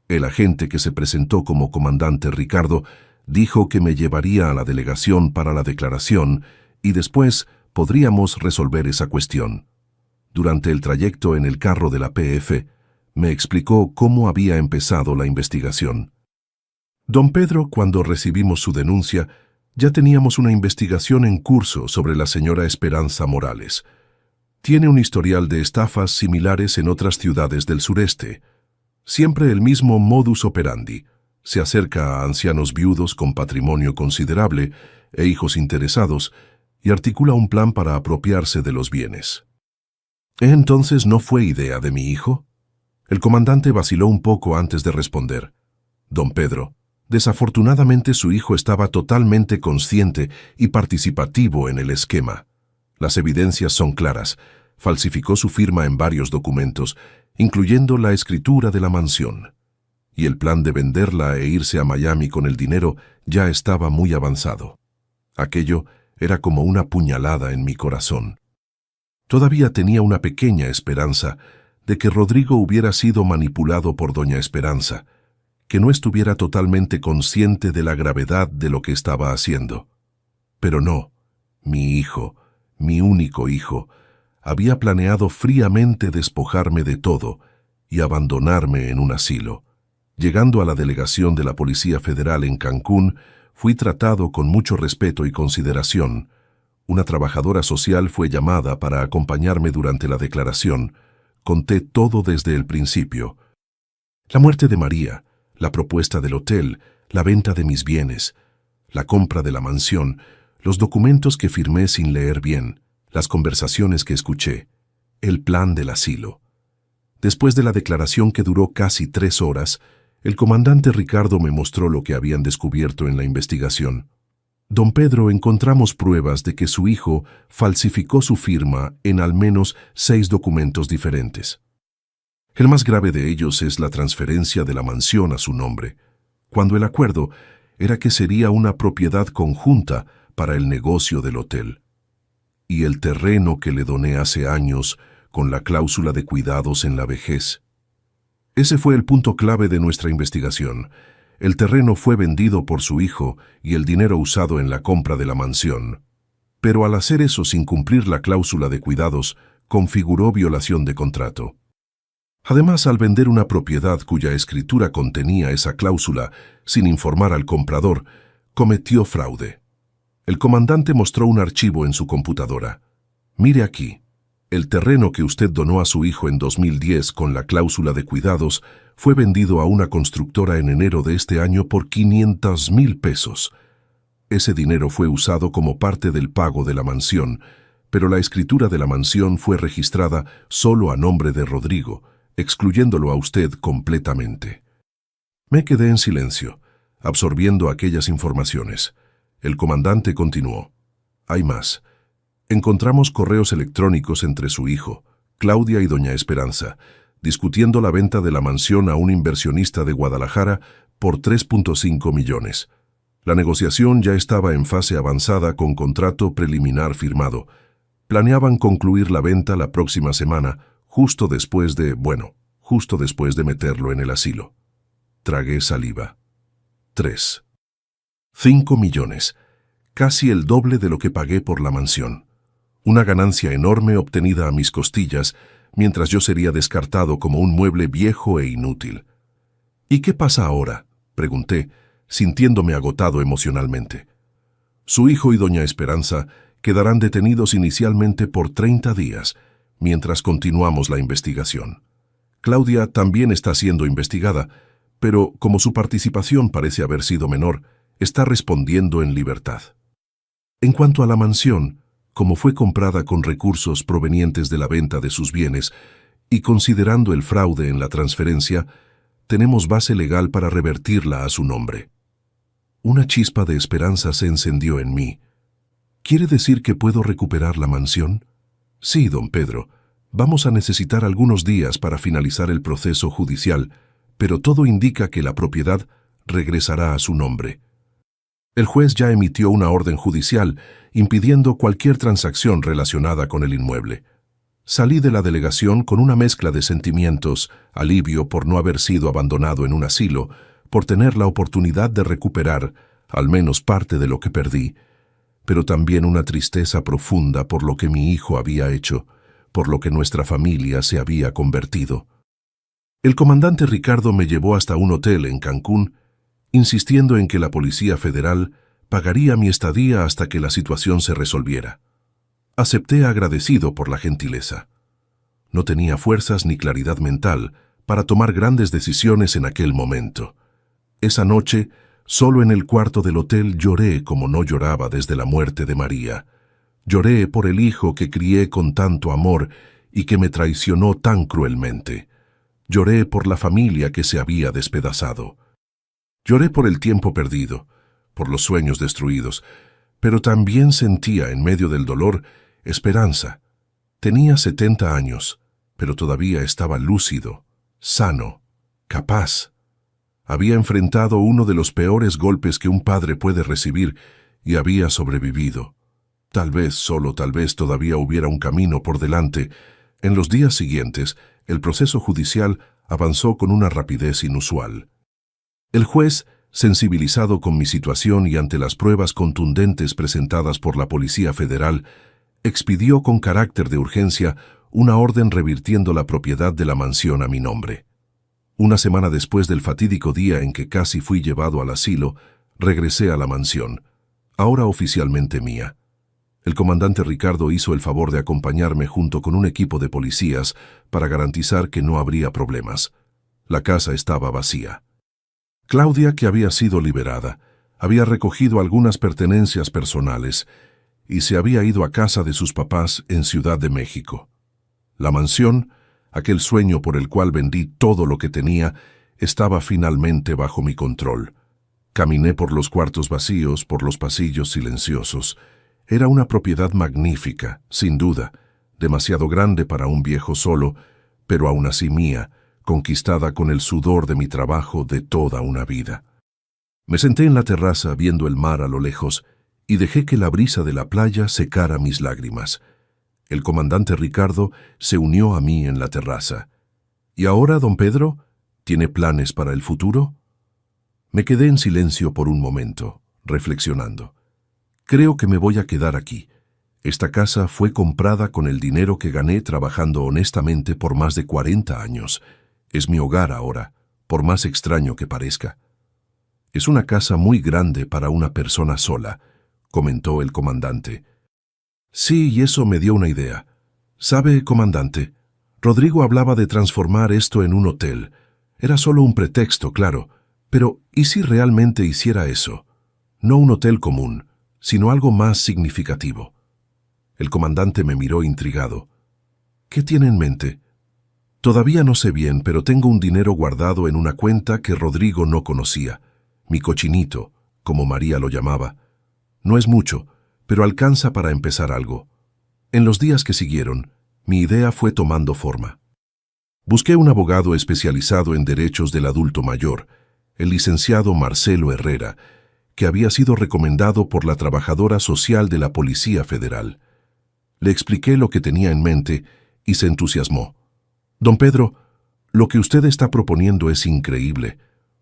El agente que se presentó como comandante Ricardo dijo que me llevaría a la delegación para la declaración y después podríamos resolver esa cuestión. Durante el trayecto en el carro de la PF, me explicó cómo había empezado la investigación. Don Pedro, cuando recibimos su denuncia, ya teníamos una investigación en curso sobre la señora Esperanza Morales. Tiene un historial de estafas similares en otras ciudades del sureste. Siempre el mismo modus operandi. Se acerca a ancianos viudos con patrimonio considerable e hijos interesados y articula un plan para apropiarse de los bienes. ¿Entonces no fue idea de mi hijo? El comandante vaciló un poco antes de responder. Don Pedro, desafortunadamente su hijo estaba totalmente consciente y participativo en el esquema. Las evidencias son claras. Falsificó su firma en varios documentos, incluyendo la escritura de la mansión. Y el plan de venderla e irse a Miami con el dinero ya estaba muy avanzado. Aquello era como una puñalada en mi corazón. Todavía tenía una pequeña esperanza de que Rodrigo hubiera sido manipulado por doña Esperanza, que no estuviera totalmente consciente de la gravedad de lo que estaba haciendo. Pero no, mi hijo, mi único hijo, había planeado fríamente despojarme de todo y abandonarme en un asilo. Llegando a la delegación de la Policía Federal en Cancún, fui tratado con mucho respeto y consideración. Una trabajadora social fue llamada para acompañarme durante la declaración. Conté todo desde el principio. La muerte de María, la propuesta del hotel, la venta de mis bienes, la compra de la mansión, los documentos que firmé sin leer bien, las conversaciones que escuché, el plan del asilo. Después de la declaración que duró casi 3 horas, el comandante Ricardo me mostró lo que habían descubierto en la investigación. Don Pedro, encontramos pruebas de que su hijo falsificó su firma en al menos 6 documentos diferentes. El más grave de ellos es la transferencia de la mansión a su nombre, cuando el acuerdo era que sería una propiedad conjunta para el negocio del hotel. Y el terreno que le doné hace años con la cláusula de cuidados en la vejez. Ese fue el punto clave de nuestra investigación. El terreno fue vendido por su hijo y el dinero usado en la compra de la mansión. Pero al hacer eso sin cumplir la cláusula de cuidados, configuró violación de contrato. Además, al vender una propiedad cuya escritura contenía esa cláusula sin informar al comprador, cometió fraude. El comandante mostró un archivo en su computadora. Mire aquí. El terreno que usted donó a su hijo en 2010 con la cláusula de cuidados fue vendido a una constructora en enero de este año por 500,000 pesos. Ese dinero fue usado como parte del pago de la mansión, pero la escritura de la mansión fue registrada solo a nombre de Rodrigo, excluyéndolo a usted completamente. Me quedé en silencio, absorbiendo aquellas informaciones. El comandante continuó. Hay más. Encontramos correos electrónicos entre su hijo, Claudia y doña Esperanza, discutiendo la venta de la mansión a un inversionista de Guadalajara por 3.5 millones. La negociación ya estaba en fase avanzada con contrato preliminar firmado. Planeaban concluir la venta la próxima semana, justo después de meterlo en el asilo. Tragué saliva. 5 millones, casi el doble de lo que pagué por la mansión. Una ganancia enorme obtenida a mis costillas, mientras yo sería descartado como un mueble viejo e inútil. ¿Y qué pasa ahora?, pregunté, sintiéndome agotado emocionalmente. Su hijo y doña Esperanza quedarán detenidos inicialmente por 30 días, mientras continuamos la investigación. Claudia también está siendo investigada, pero como su participación parece haber sido menor, está respondiendo en libertad. En cuanto a la mansión, como fue comprada con recursos provenientes de la venta de sus bienes, y considerando el fraude en la transferencia, tenemos base legal para revertirla a su nombre. Una chispa de esperanza se encendió en mí. ¿Quiere decir que puedo recuperar la mansión? Sí, don Pedro. Vamos a necesitar algunos días para finalizar el proceso judicial, pero todo indica que la propiedad regresará a su nombre. El juez ya emitió una orden judicial impidiendo cualquier transacción relacionada con el inmueble. Salí de la delegación con una mezcla de sentimientos, alivio por no haber sido abandonado en un asilo, por tener la oportunidad de recuperar al menos parte de lo que perdí, pero también una tristeza profunda por lo que mi hijo había hecho, por lo que nuestra familia se había convertido. El comandante Ricardo me llevó hasta un hotel en Cancún, insistiendo en que la Policía Federal pagaría mi estadía hasta que la situación se resolviera. Acepté agradecido por la gentileza. No tenía fuerzas ni claridad mental para tomar grandes decisiones en aquel momento. Esa noche, solo en el cuarto del hotel lloré como no lloraba desde la muerte de María. Lloré por el hijo que crié con tanto amor y que me traicionó tan cruelmente. Lloré por la familia que se había despedazado. Lloré por el tiempo perdido, por los sueños destruidos, pero también sentía en medio del dolor esperanza. Tenía 70 años, pero todavía estaba lúcido, sano, capaz. Había enfrentado uno de los peores golpes que un padre puede recibir y había sobrevivido. Tal vez, solo tal vez, todavía hubiera un camino por delante. En los días siguientes, el proceso judicial avanzó con una rapidez inusual. El juez, sensibilizado con mi situación y ante las pruebas contundentes presentadas por la Policía Federal, expidió con carácter de urgencia una orden revirtiendo la propiedad de la mansión a mi nombre. Una semana después del fatídico día en que casi fui llevado al asilo, regresé a la mansión, ahora oficialmente mía. El comandante Ricardo hizo el favor de acompañarme junto con un equipo de policías para garantizar que no habría problemas. La casa estaba vacía. Claudia, que había sido liberada, había recogido algunas pertenencias personales y se había ido a casa de sus papás en Ciudad de México. La mansión, aquel sueño por el cual vendí todo lo que tenía, estaba finalmente bajo mi control. Caminé por los cuartos vacíos, por los pasillos silenciosos. Era una propiedad magnífica, sin duda, demasiado grande para un viejo solo, pero aún así mía, conquistada con el sudor de mi trabajo de toda una vida. Me senté en la terraza viendo el mar a lo lejos y dejé que la brisa de la playa secara mis lágrimas. El comandante Ricardo se unió a mí en la terraza. ¿Y ahora, don Pedro, tiene planes para el futuro? Me quedé en silencio por un momento, reflexionando. Creo que me voy a quedar aquí. Esta casa fue comprada con el dinero que gané trabajando honestamente por más de 40 años. Es mi hogar ahora, por más extraño que parezca. Es una casa muy grande para una persona sola, comentó el comandante. Sí, y eso me dio una idea. ¿Sabe, comandante? Rodrigo hablaba de transformar esto en un hotel. Era solo un pretexto, claro. Pero, ¿y si realmente hiciera eso? No un hotel común, sino algo más significativo. El comandante me miró intrigado. ¿Qué tiene en mente? Todavía no sé bien, pero tengo un dinero guardado en una cuenta que Rodrigo no conocía. Mi cochinito, como María lo llamaba. No es mucho, pero alcanza para empezar algo. En los días que siguieron, mi idea fue tomando forma. Busqué un abogado especializado en derechos del adulto mayor, el licenciado Marcelo Herrera, que había sido recomendado por la trabajadora social de la Policía Federal. Le expliqué lo que tenía en mente y se entusiasmó. Don Pedro, lo que usted está proponiendo es increíble.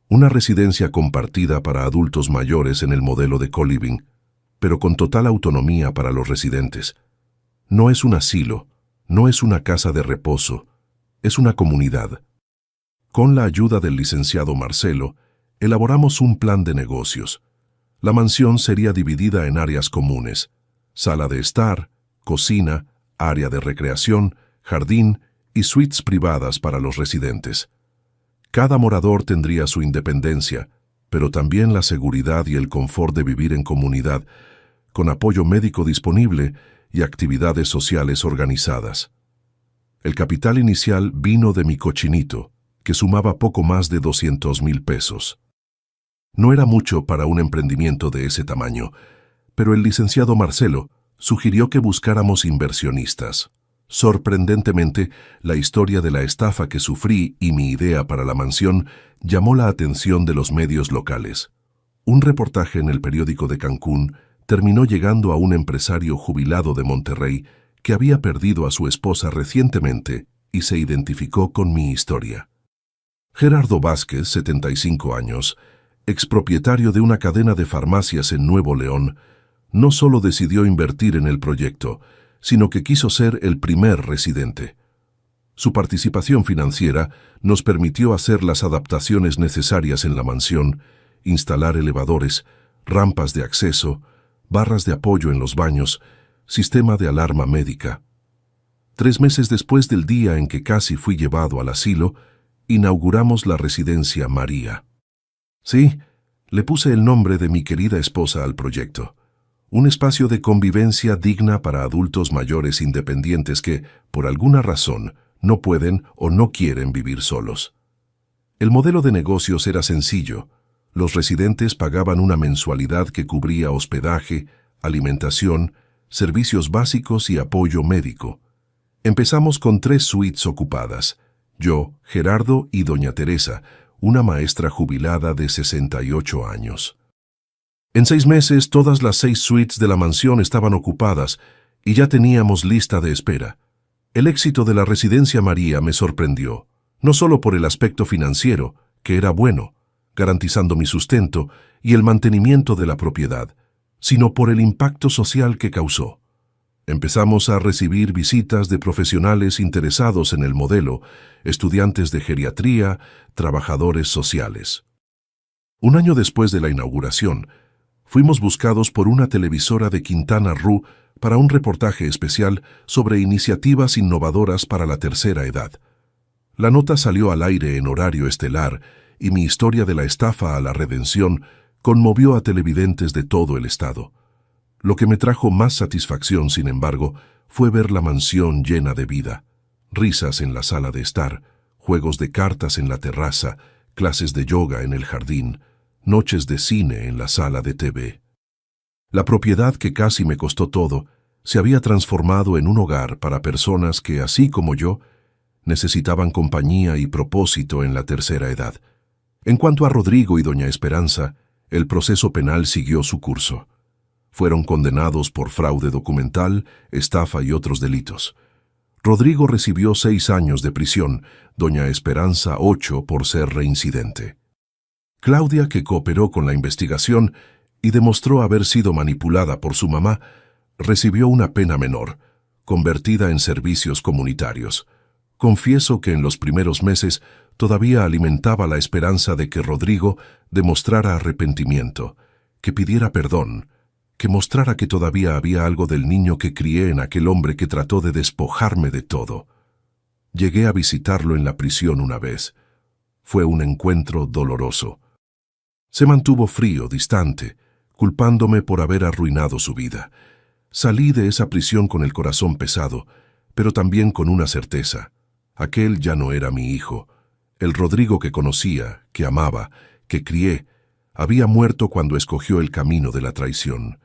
Una residencia compartida para adultos mayores en el modelo de co-living, pero con total autonomía para los residentes. No es un asilo, no es una casa de reposo, es una comunidad. Con la ayuda del licenciado Marcelo, elaboramos un plan de negocios. La mansión sería dividida en áreas comunes: sala de estar, cocina, área de recreación, jardín y suites privadas para los residentes. Cada morador tendría su independencia, pero también la seguridad y el confort de vivir en comunidad, con apoyo médico disponible y actividades sociales organizadas. El capital inicial vino de mi cochinito, que sumaba poco más de 200,000 pesos. No era mucho para un emprendimiento de ese tamaño, pero el licenciado Marcelo sugirió que buscáramos inversionistas. Sorprendentemente, la historia de la estafa que sufrí y mi idea para la mansión llamó la atención de los medios locales. Un reportaje en el periódico de Cancún terminó llegando a un empresario jubilado de Monterrey que había perdido a su esposa recientemente y se identificó con mi historia. Gerardo Vázquez, 75 años, expropietario de una cadena de farmacias en Nuevo León, no solo decidió invertir en el proyecto, sino que quiso ser el primer residente. Su participación financiera nos permitió hacer las adaptaciones necesarias en la mansión, instalar elevadores, rampas de acceso, barras de apoyo en los baños, sistema de alarma médica. 3 meses después del día en que casi fui llevado al asilo, inauguramos la residencia María. Sí, le puse el nombre de mi querida esposa al proyecto. Un espacio de convivencia digna para adultos mayores independientes que, por alguna razón, no pueden o no quieren vivir solos. El modelo de negocios era sencillo. Los residentes pagaban una mensualidad que cubría hospedaje, alimentación, servicios básicos y apoyo médico. Empezamos con 3 suites ocupadas: yo, Gerardo y doña Teresa, una maestra jubilada de 68 años. En 6 meses, todas las 6 suites de la mansión estaban ocupadas y ya teníamos lista de espera. El éxito de la residencia María me sorprendió, no solo por el aspecto financiero, que era bueno, garantizando mi sustento y el mantenimiento de la propiedad, sino por el impacto social que causó. Empezamos a recibir visitas de profesionales interesados en el modelo, estudiantes de geriatría, trabajadores sociales. Un año después de la inauguración, fuimos buscados por una televisora de Quintana Roo para un reportaje especial sobre iniciativas innovadoras para la tercera edad. La nota salió al aire en horario estelar y mi historia de la estafa a la redención conmovió a televidentes de todo el estado. Lo que me trajo más satisfacción, sin embargo, fue ver la mansión llena de vida. Risas en la sala de estar, juegos de cartas en la terraza, clases de yoga en el jardín, noches de cine en la sala de TV. La propiedad, que casi me costó todo, se había transformado en un hogar para personas que, así como yo, Necesitaban compañía y propósito en la tercera edad. En cuanto a Rodrigo y doña Esperanza, el proceso penal siguió su curso. Fueron condenados por fraude documental, estafa y otros delitos. Rodrigo recibió 6 años de prisión, doña Esperanza 8 por ser reincidente. Claudia, que cooperó con la investigación y demostró haber sido manipulada por su mamá, recibió una pena menor, convertida en servicios comunitarios. Confieso que en los primeros meses todavía alimentaba la esperanza de que Rodrigo demostrara arrepentimiento, que pidiera perdón, que mostrara que todavía había algo del niño que crié en aquel hombre que trató de despojarme de todo. Llegué a visitarlo en la prisión una vez. Fue un encuentro doloroso. Se mantuvo frío, distante, culpándome por haber arruinado su vida. Salí de esa prisión con el corazón pesado, pero también con una certeza. Aquel ya no era mi hijo. El Rodrigo que conocía, que amaba, que crié, había muerto cuando escogió el camino de la traición.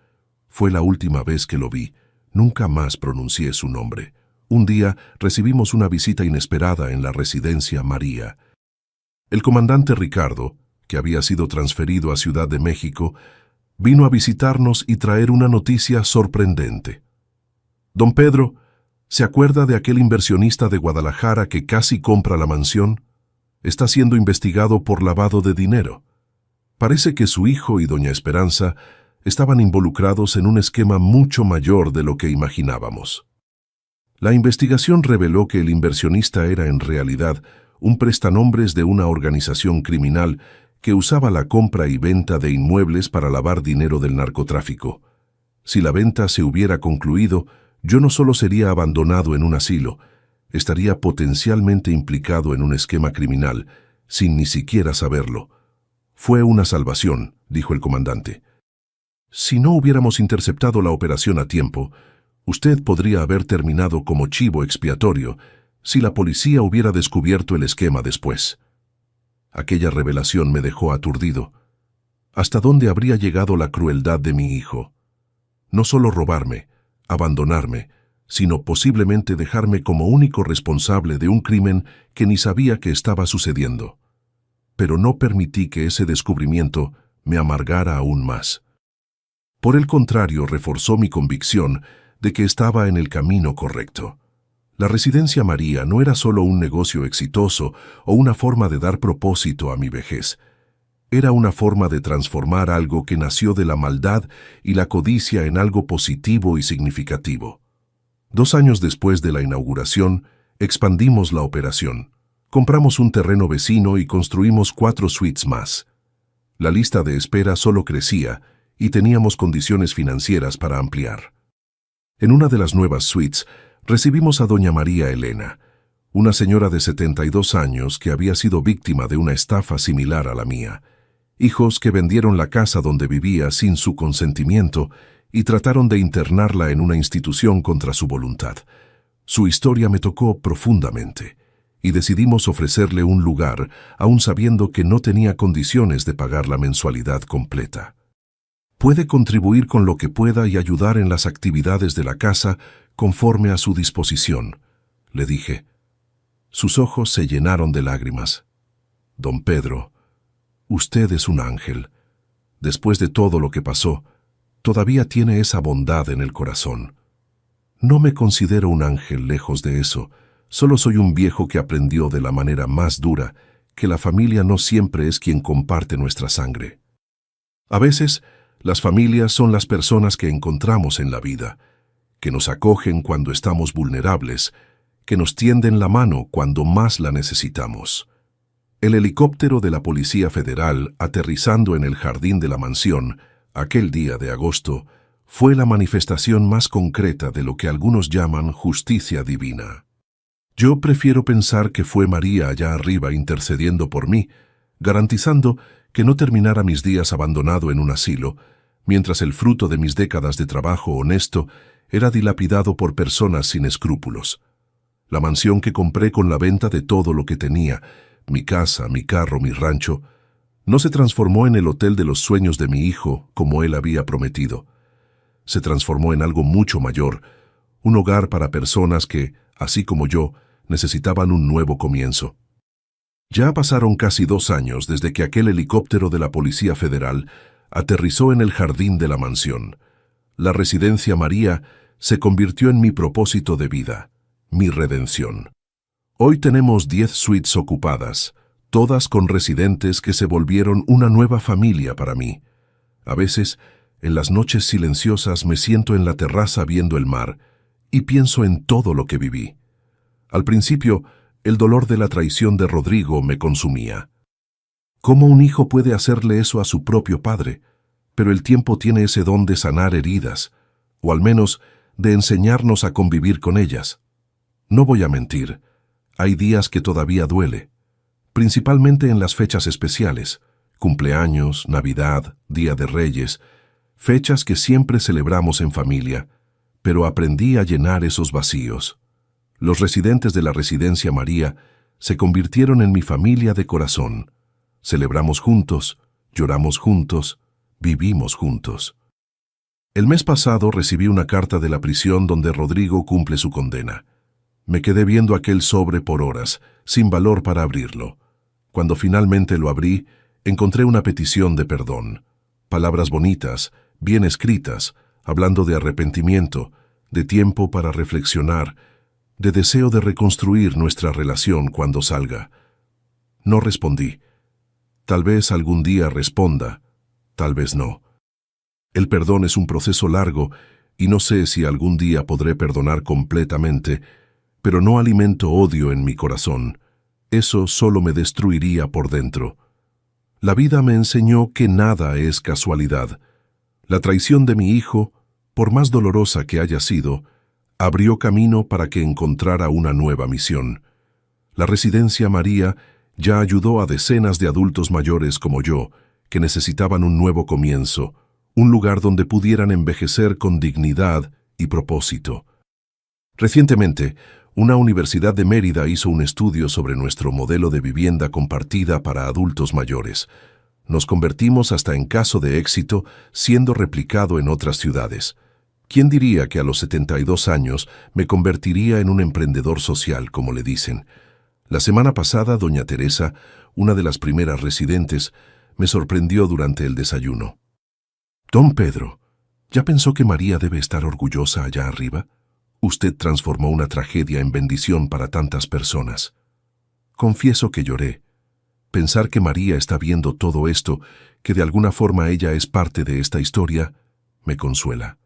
Fue la última vez que lo vi. Nunca más pronuncié su nombre. Un día recibimos una visita inesperada en la residencia María. El comandante Ricardo, que había sido transferido a Ciudad de México, vino a visitarnos y traer una noticia sorprendente. Don Pedro, ¿se acuerda de aquel inversionista de Guadalajara que casi compra la mansión? Está siendo investigado por lavado de dinero. Parece que su hijo y doña Esperanza estaban involucrados en un esquema mucho mayor de lo que imaginábamos. La investigación reveló que el inversionista era en realidad un prestanombres de una organización criminal que usaba la compra y venta de inmuebles para lavar dinero del narcotráfico. Si la venta se hubiera concluido, yo no solo sería abandonado en un asilo, estaría potencialmente implicado en un esquema criminal, sin ni siquiera saberlo. Fue una salvación, dijo el comandante. Si no hubiéramos interceptado la operación a tiempo, usted podría haber terminado como chivo expiatorio si la policía hubiera descubierto el esquema después. Aquella revelación me dejó aturdido. ¿Hasta dónde habría llegado la crueldad de mi hijo? No solo robarme, abandonarme, sino posiblemente dejarme como único responsable de un crimen que ni sabía que estaba sucediendo. Pero no permití que ese descubrimiento me amargara aún más. Por el contrario, reforzó mi convicción de que estaba en el camino correcto. La residencia María no era solo un negocio exitoso o una forma de dar propósito a mi vejez. Era una forma de transformar algo que nació de la maldad y la codicia en algo positivo y significativo. 2 años después de la inauguración, expandimos la operación. Compramos un terreno vecino y construimos 4 suites más. La lista de espera solo crecía y teníamos condiciones financieras para ampliar. En una de las nuevas suites, recibimos a doña María Elena, una señora de 72 años que había sido víctima de una estafa similar a la mía. Hijos que vendieron la casa donde vivía sin su consentimiento y trataron de internarla en una institución contra su voluntad. Su historia me tocó profundamente y decidimos ofrecerle un lugar, aun sabiendo que no tenía condiciones de pagar la mensualidad completa. Puede contribuir con lo que pueda y ayudar en las actividades de la casa conforme a su disposición, le dije. Sus ojos se llenaron de lágrimas. Don Pedro, usted es un ángel. Después de todo lo que pasó, todavía tiene esa bondad en el corazón. No me considero un ángel lejos de eso, solo soy un viejo que aprendió de la manera más dura que la familia no siempre es quien comparte nuestra sangre. A veces, las familias son las personas que encontramos en la vida, que nos acogen cuando estamos vulnerables, que nos tienden la mano cuando más la necesitamos. El helicóptero de la Policía Federal aterrizando en el jardín de la mansión, aquel día de agosto, fue la manifestación más concreta de lo que algunos llaman justicia divina. Yo prefiero pensar que fue María allá arriba intercediendo por mí, garantizando que no terminara mis días abandonado en un asilo, mientras el fruto de mis décadas de trabajo honesto era dilapidado por personas sin escrúpulos. La mansión que compré con la venta de todo lo que tenía, mi casa, mi carro, mi rancho, no se transformó en el hotel de los sueños de mi hijo como él había prometido. Se transformó en algo mucho mayor, un hogar para personas que, así como yo, necesitaban un nuevo comienzo. Ya pasaron casi 2 años desde que aquel helicóptero de la Policía Federal aterrizó en el jardín de la mansión. La residencia María se convirtió en mi propósito de vida, mi redención. Hoy tenemos 10 suites ocupadas, todas con residentes que se volvieron una nueva familia para mí. A veces, en las noches silenciosas me siento en la terraza viendo el mar y pienso en todo lo que viví. Al principio, el dolor de la traición de Rodrigo me consumía. ¿Cómo un hijo puede hacerle eso a su propio padre? Pero el tiempo tiene ese don de sanar heridas, o al menos de enseñarnos a convivir con ellas. No voy a mentir, hay días que todavía duele, principalmente en las fechas especiales, cumpleaños, Navidad, Día de Reyes, fechas que siempre celebramos en familia, pero aprendí a llenar esos vacíos. Los residentes de la Residencia María se convirtieron en mi familia de corazón. Celebramos juntos, lloramos juntos, vivimos juntos. El mes pasado recibí una carta de la prisión donde Rodrigo cumple su condena. Me quedé viendo aquel sobre por horas, sin valor para abrirlo. Cuando finalmente lo abrí, encontré una petición de perdón. Palabras bonitas, bien escritas, hablando de arrepentimiento, de tiempo para reflexionar, de deseo de reconstruir nuestra relación cuando salga. No respondí. Tal vez algún día responda, tal vez no. El perdón es un proceso largo y no sé si algún día podré perdonar completamente, pero no alimento odio en mi corazón. Eso solo me destruiría por dentro. La vida me enseñó que nada es casualidad. La traición de mi hijo, por más dolorosa que haya sido, abrió camino para que encontrara una nueva misión. La Residencia María ya ayudó a decenas de adultos mayores como yo, que necesitaban un nuevo comienzo, un lugar donde pudieran envejecer con dignidad y propósito. Recientemente, una universidad de Mérida hizo un estudio sobre nuestro modelo de vivienda compartida para adultos mayores. Nos convertimos hasta en caso de éxito, siendo replicado en otras ciudades. ¿Quién diría que a los 72 años me convertiría en un emprendedor social, como le dicen? La semana pasada, doña Teresa, una de las primeras residentes, me sorprendió durante el desayuno. «Don Pedro, ¿ya pensó que María debe estar orgullosa allá arriba? Usted transformó una tragedia en bendición para tantas personas». Confieso que lloré. Pensar que María está viendo todo esto, que de alguna forma ella es parte de esta historia, me consuela.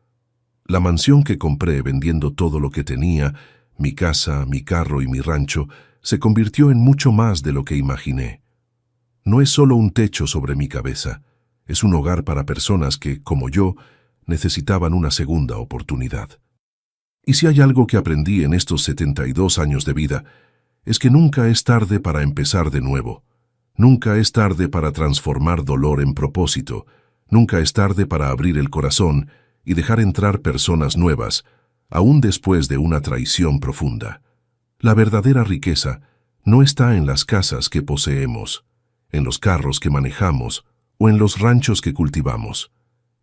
La mansión que compré vendiendo todo lo que tenía, mi casa, mi carro y mi rancho, se convirtió en mucho más de lo que imaginé. No es solo un techo sobre mi cabeza, es un hogar para personas que, como yo, necesitaban una segunda oportunidad. Y si hay algo que aprendí en estos 72 años de vida, es que nunca es tarde para empezar de nuevo. Nunca es tarde para transformar dolor en propósito. Nunca es tarde para abrir el corazón y dejar entrar personas nuevas, aún después de una traición profunda. La verdadera riqueza no está en las casas que poseemos, en los carros que manejamos o en los ranchos que cultivamos.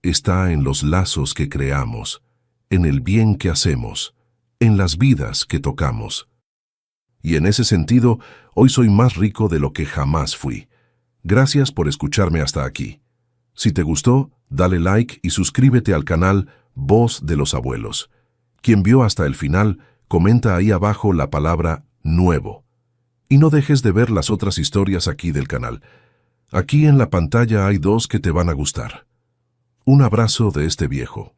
Está en los lazos que creamos, en el bien que hacemos, en las vidas que tocamos. Y en ese sentido, hoy soy más rico de lo que jamás fui. Gracias por escucharme hasta aquí. Si te gustó, dale like y suscríbete al canal Voz de los Abuelos. Quien vio hasta el final, comenta ahí abajo la palabra nuevo. Y no dejes de ver las otras historias aquí del canal. Aquí en la pantalla hay 2 que te van a gustar. Un abrazo de este viejo.